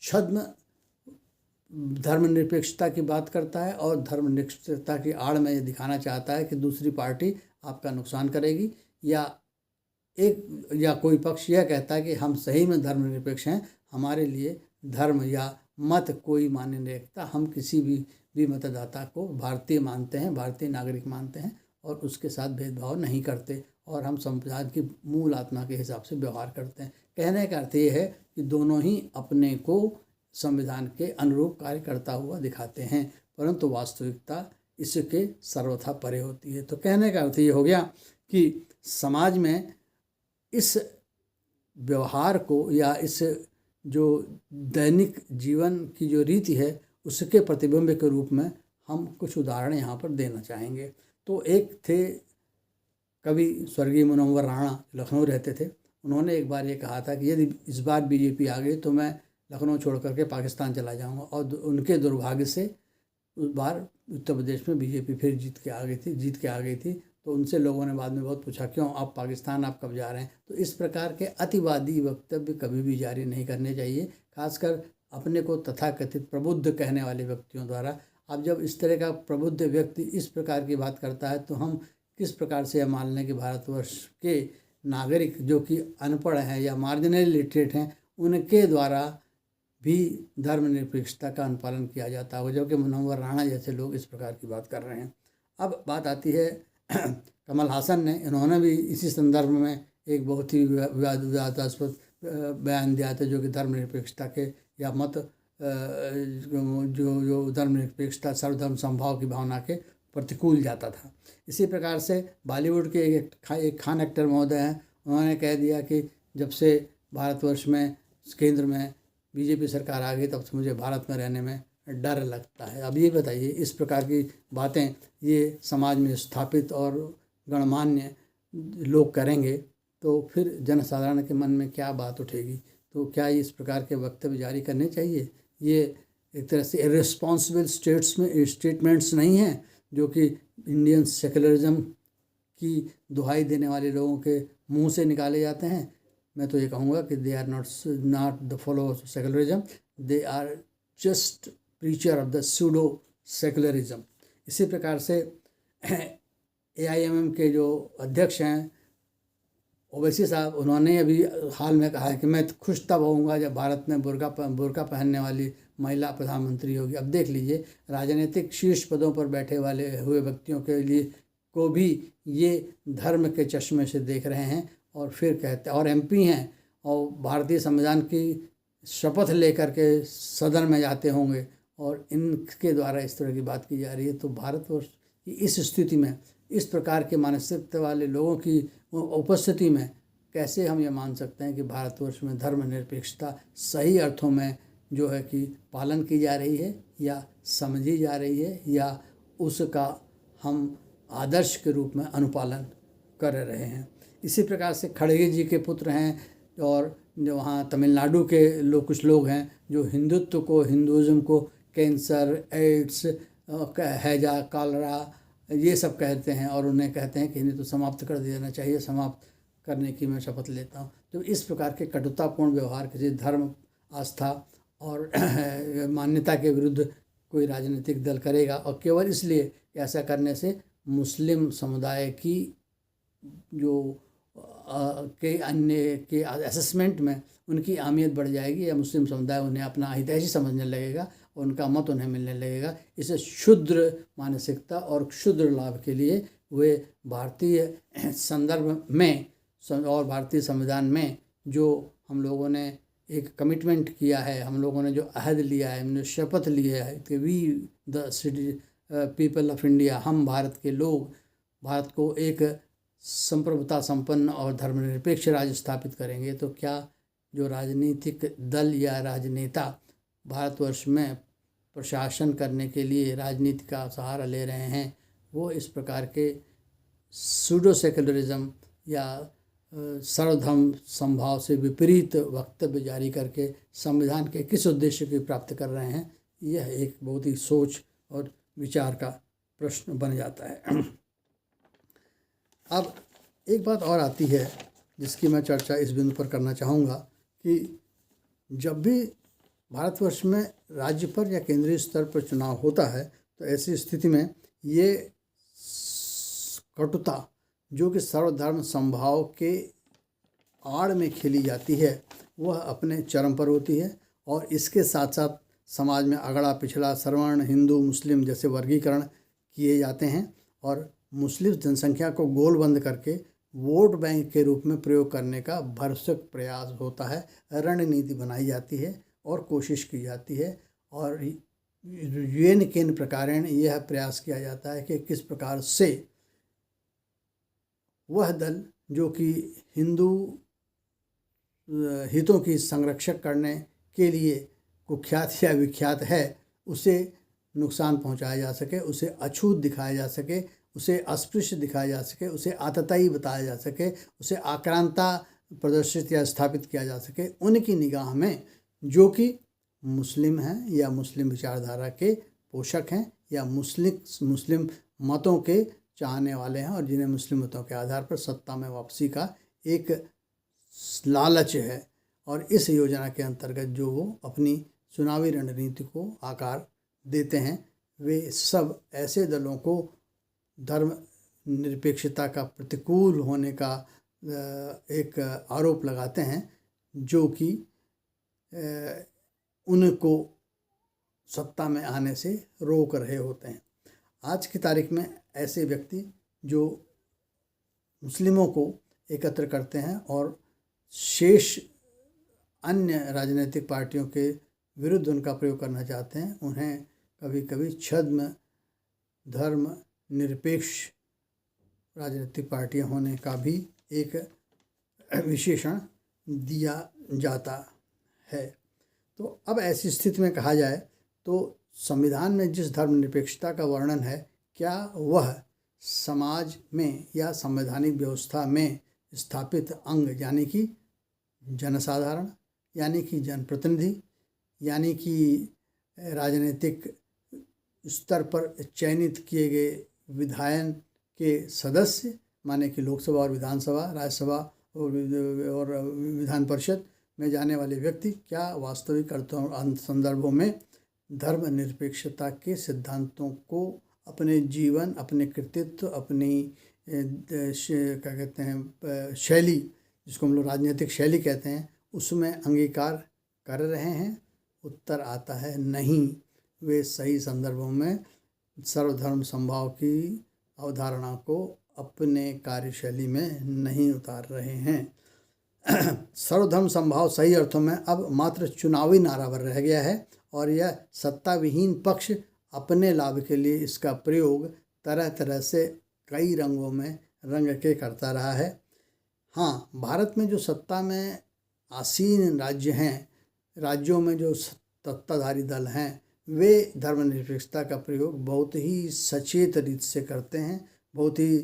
छद्म धर्मनिरपेक्षता की बात करता है और धर्मनिरपेक्षता की आड़ में ये दिखाना चाहता है कि दूसरी पार्टी आपका नुकसान करेगी, या कोई पक्ष यह कहता है कि हम सही में धर्मनिरपेक्ष हैं, हमारे लिए धर्म या मत कोई मायने नहीं रखता, हम किसी भी मतदाता को भारतीय मानते हैं, भारतीय नागरिक मानते हैं और उसके साथ भेदभाव नहीं करते और हम संविधान की मूल आत्मा के हिसाब से व्यवहार करते हैं। कहने का अर्थ ये है कि दोनों ही अपने को संविधान के अनुरूप कार्य करता हुआ दिखाते हैं, परंतु वास्तविकता इसके सर्वथा परे होती है। तो कहने का अर्थ ये हो गया कि समाज में इस व्यवहार को या इस जो दैनिक जीवन की जो रीति है उसके प्रतिबिंब के रूप में हम कुछ उदाहरण यहाँ पर देना चाहेंगे। तो एक थे कवि स्वर्गीय मुनव्वर राणा, लखनऊ रहते थे। उन्होंने एक बार ये कहा था कि यदि इस बार बीजेपी आ गई तो मैं लखनऊ छोड़ करके पाकिस्तान चला जाऊंगा, और उनके दुर्भाग्य से उस बार उत्तर प्रदेश में बीजेपी फिर जीत के आ गई थी। तो उनसे लोगों ने बाद में बहुत पूछा, क्यों आप पाकिस्तान, आप कब जा रहे हैं? तो इस प्रकार के अतिवादी वक्तव्य कभी भी जारी नहीं करने चाहिए, खासकर अपने को तथाकथित प्रबुद्ध कहने वाले व्यक्तियों द्वारा। अब जब इस तरह का प्रबुद्ध व्यक्ति इस प्रकार की बात करता है तो हम किस प्रकार से यह मान लें कि भारतवर्ष के नागरिक जो कि अनपढ़ हैं या मार्जिनल लिटरेट हैं, उनके द्वारा भी धर्मनिरपेक्षता का अनुपालन किया जाता है, जबकि मुनव्वर राणा जैसे लोग इस प्रकार की बात कर रहे हैं। अब बात आती है कमल हासन ने, इन्होंने भी इसी संदर्भ में एक बहुत ही विवादास्पद बयान दिया था, जो कि धर्मनिरपेक्षता के या मत जो धर्मनिरपेक्षता सर्वधर्म समभाव की भावना के प्रतिकूल जाता था। इसी प्रकार से बॉलीवुड के एक खान एक्टर महोदय हैं, उन्होंने कह दिया कि जब से भारतवर्ष में केंद्र में बीजेपी सरकार आ गई तब से मुझे भारत में रहने में डर लगता है। अब ये बताइए, इस प्रकार की बातें ये समाज में स्थापित और गणमान्य लोग करेंगे तो फिर जनसाधारण के मन में क्या बात उठेगी? तो क्या इस प्रकार के वक्तव्य जारी करने चाहिए? ये एक तरह से इर्रेस्पॉन्सिबल स्टेटमेंट्स नहीं हैं जो कि इंडियन सेकुलरिज्म की दुहाई देने वाले लोगों के मुंह से निकाले जाते हैं। मैं तो ये कहूँगा कि they are not the followers of secularism, they are just preacher of the pseudo secularism. इसी प्रकार से AIMM के जो अध्यक्ष हैं ओवैसी साहब, उन्होंने अभी हाल में कहा है कि मैं खुश तब होऊंगा जब भारत में बुर्का पहनने वाली महिला प्रधानमंत्री होगी। अब देख लीजिए, राजनीतिक शीर्ष पदों पर बैठे वाले हुए व्यक्तियों के लिए को भी ये धर्म के चश्मे से देख रहे हैं और फिर कहते, और MP हैं और भारतीय संविधान की शपथ लेकर के सदन में जाते होंगे और इनके द्वारा इस तरह की बात की जा रही है। तो भारतवर्ष की इस स्थिति में, इस प्रकार के मानसिकता वाले लोगों की उपस्थिति में कैसे हम ये मान सकते हैं कि भारतवर्ष में धर्मनिरपेक्षता सही अर्थों में जो है कि पालन की जा रही है या समझी जा रही है या उसका हम आदर्श के रूप में अनुपालन कर रहे हैं। इसी प्रकार से खड़गे जी के पुत्र हैं और जो वहाँ तमिलनाडु के कुछ लोग हैं जो हिंदुत्व को, हिंदुज़म को कैंसर, एड्स, हैजा, कॉलरा ये सब कहते हैं और उन्हें कहते हैं कि इन्हें तो समाप्त कर देना चाहिए, समाप्त करने की मैं शपथ लेता हूँ। तो इस प्रकार के कटुतापूर्ण व्यवहार किसी धर्म, आस्था और मान्यता के विरुद्ध कोई राजनीतिक दल करेगा और केवल इसलिए कि ऐसा करने से मुस्लिम समुदाय की जो के अन्य के असेसमेंट में उनकी अहमियत बढ़ जाएगी या मुस्लिम समुदाय उन्हें अपना हितैषी समझने लगेगा, उनका मत उन्हें मिलने लगेगा। इसे क्षुद्र मानसिकता और क्षुद्र लाभ के लिए वे भारतीय संदर्भ में और भारतीय संविधान में जो हम लोगों ने एक कमिटमेंट किया है, हम लोगों ने जो अहद लिया है, हमने शपथ लिया है कि we the people of India, हम भारत के लोग भारत को एक संप्रभुता संपन्न और धर्मनिरपेक्ष राज्य स्थापित करेंगे, तो क्या जो राजनीतिक दल या राजनेता भारतवर्ष में प्रशासन करने के लिए राजनीति का सहारा ले रहे हैं वो इस प्रकार के सूडो सेकुलरिज्म या सर्वधर्म समभाव से विपरीत वक्तव्य जारी करके संविधान के किस उद्देश्य की प्राप्त कर रहे हैं? यह एक बहुत ही सोच और विचार का प्रश्न बन जाता है। अब एक बात और आती है जिसकी मैं चर्चा इस बिंदु पर करना चाहूँगा कि जब भी भारतवर्ष में राज्य पर या केंद्रीय स्तर पर चुनाव होता है तो ऐसी स्थिति में ये कटुता जो कि सर्वधर्म समभाव के आड़ में खेली जाती है वह अपने चरम पर होती है और इसके साथ साथ समाज में अगड़ा पिछड़ा सवर्ण, हिंदू, मुस्लिम जैसे वर्गीकरण किए जाते हैं और मुस्लिम जनसंख्या को गोलबंद करके वोट बैंक के रूप में प्रयोग करने का भरसक प्रयास होता है, रणनीति बनाई जाती है और कोशिश की जाती है और येन केन प्रकारेण यह प्रयास किया जाता है कि किस प्रकार से वह दल जो कि हिंदू हितों की संरक्षक करने के लिए कुख्यात या विख्यात है उसे नुकसान पहुंचाया जा सके, उसे अछूत दिखाया जा सके, उसे अस्पृश्य दिखाया जा सके, उसे आतताई बताया जा सके, उसे आक्रांता प्रदर्शित या स्थापित किया जा सके उनकी निगाह में जो कि मुस्लिम हैं या मुस्लिम विचारधारा के पोषक हैं या मुस्लिम मतों के चाहने वाले हैं और जिन्हें मुस्लिम मतों के आधार पर सत्ता में वापसी का एक लालच है और इस योजना के अंतर्गत जो वो अपनी चुनावी रणनीति को आकार देते हैं वे सब ऐसे दलों को धर्म निरपेक्षता का प्रतिकूल होने का एक आरोप लगाते हैं जो कि उनको सत्ता में आने से रोक रहे होते हैं। आज की तारीख में ऐसे व्यक्ति जो मुस्लिमों को एकत्र करते हैं और शेष अन्य राजनीतिक पार्टियों के विरुद्ध उनका प्रयोग करना चाहते हैं, उन्हें कभी कभी छद्म धर्म निरपेक्ष राजनीतिक पार्टियां होने का भी एक विशेषण दिया जाता है। तो अब ऐसी स्थिति में कहा जाए तो संविधान में जिस धर्मनिरपेक्षता का वर्णन है, क्या वह समाज में या संवैधानिक व्यवस्था में स्थापित अंग यानी कि जनसाधारण, यानी कि जनप्रतिनिधि, यानी कि राजनीतिक स्तर पर चयनित किए गए विधायन के सदस्य, माने कि लोकसभा और विधानसभा, राज्यसभा और विधान परिषद में जाने वाले व्यक्ति, क्या वास्तविक अर्थों संदर्भों में धर्मनिरपेक्षता के सिद्धांतों को अपने जीवन, अपने कृतित्व, अपनी क्या कहते हैं शैली, जिसको हम लोग राजनीतिक शैली कहते हैं, उसमें अंगीकार कर रहे हैं? उत्तर आता है नहीं। वे सही संदर्भों में सर्वधर्म समभाव की अवधारणा को अपने कार्यशैली में नहीं उतार रहे हैं। सर्वधर्म समभाव सही अर्थों में अब मात्र चुनावी नारा पर रह गया है और यह सत्ताविहीन पक्ष अपने लाभ के लिए इसका प्रयोग तरह तरह से कई रंगों में रंग के करता रहा है। हाँ, भारत में जो सत्ता में आसीन राज्य हैं, राज्यों में जो सत्ताधारी दल हैं, वे धर्मनिरपेक्षता का प्रयोग बहुत ही सचेत रीत से करते हैं, बहुत ही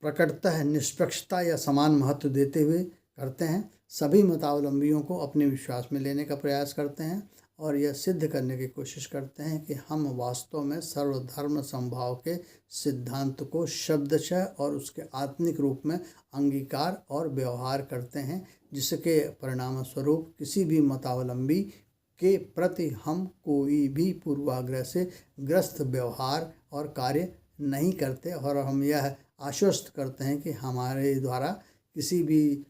प्रकटतः निष्पक्षता या समान महत्व देते हुए करते हैं। सभी मतावलंबियों को अपने विश्वास में लेने का प्रयास करते हैं और यह सिद्ध करने की कोशिश करते हैं कि हम वास्तव में सर्वधर्म समभाव के सिद्धांत को शब्दशः और उसके आत्मिक रूप में अंगीकार और व्यवहार करते हैं, जिसके परिणाम स्वरूप किसी भी मतावलंबी के प्रति हम कोई भी पूर्वाग्रह से ग्रस्त व्यवहार और कार्य नहीं करते और हम यह आश्वस्त करते हैं कि हमारे द्वारा किसी भी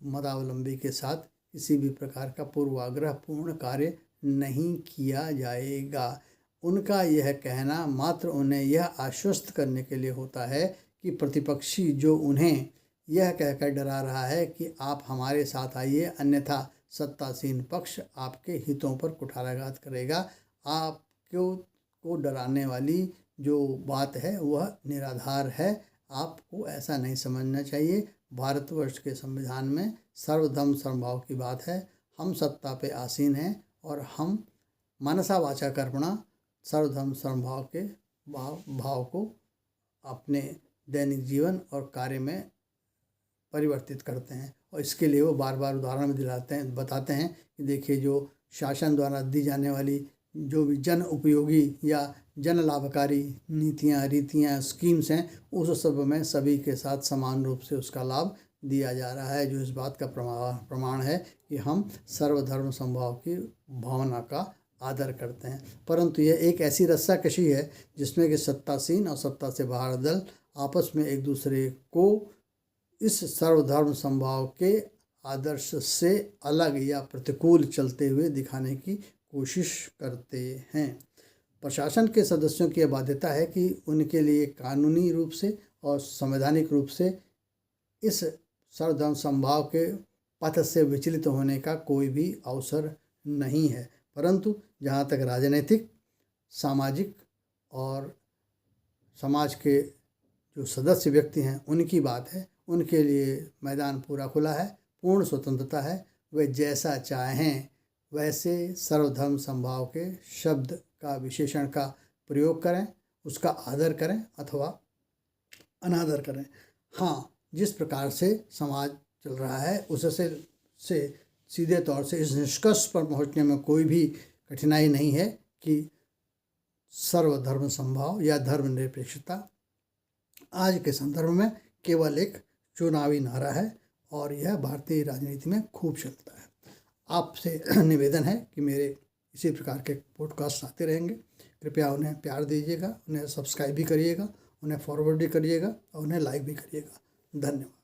मतावलंबी के साथ किसी भी प्रकार का पूर्वाग्रह पूर्ण कार्य नहीं किया जाएगा। उनका यह कहना मात्र उन्हें यह आश्वस्त करने के लिए होता है कि प्रतिपक्षी जो उन्हें यह कहकर डरा रहा है कि आप हमारे साथ आइए, अन्यथा सत्तासीन पक्ष आपके हितों पर कुठाराघात करेगा, आपको डराने वाली जो बात है वह निराधार है। आपको ऐसा नहीं समझना चाहिए। भारतवर्ष के संविधान में सर्वधर्म समभाव की बात है। हम सत्ता पे आसीन हैं और हम मनसा वाचा कर्मणा सर्वधर्म समभाव के भाव को अपने दैनिक जीवन और कार्य में परिवर्तित करते हैं और इसके लिए वो बार बार उदाहरण में दिलाते हैं, बताते हैं कि देखिए जो शासन द्वारा दी जाने वाली जो भी जन उपयोगी या जन लाभकारी नीतियाँ, रीतियाँ, स्कीम्स हैं, उस सब में सभी के साथ समान रूप से उसका लाभ दिया जा रहा है, जो इस बात का प्रमाण है कि हम सर्वधर्म समभाव की भावना का आदर करते हैं। परंतु यह एक ऐसी रस्साकशी है जिसमें कि सत्तासीन और सत्ता से बाहर दल आपस में एक दूसरे को इस सर्वधर्म समभाव के आदर्श से अलग या प्रतिकूल चलते हुए दिखाने की कोशिश करते हैं। प्रशासन के सदस्यों की यह बाध्यता है कि उनके लिए कानूनी रूप से और संवैधानिक रूप से इस सर्वधर्म समभाव के पथ से विचलित होने का कोई भी अवसर नहीं है, परंतु जहाँ तक राजनीतिक, सामाजिक और समाज के जो सदस्य व्यक्ति हैं उनकी बात है, उनके लिए मैदान पूरा खुला है, पूर्ण स्वतंत्रता है। वे जैसा चाहें वैसे सर्वधर्म समभाव के शब्द का, विशेषण का प्रयोग करें, उसका आदर करें अथवा अनादर करें। हाँ, जिस प्रकार से समाज चल रहा है उससे सीधे तौर से इस निष्कर्ष पर पहुंचने में कोई भी कठिनाई नहीं है कि सर्वधर्म समभाव या धर्मनिरपेक्षता आज के संदर्भ में केवल एक चुनावी नारा है और यह भारतीय राजनीति में खूब चलता है। आपसे निवेदन है कि मेरे इसी प्रकार के पॉडकास्ट आते रहेंगे। कृपया उन्हें प्यार दीजिएगा, उन्हें सब्सक्राइब भी करिएगा, उन्हें फॉरवर्ड भी करिएगा और उन्हें लाइक भी करिएगा। धन्यवाद।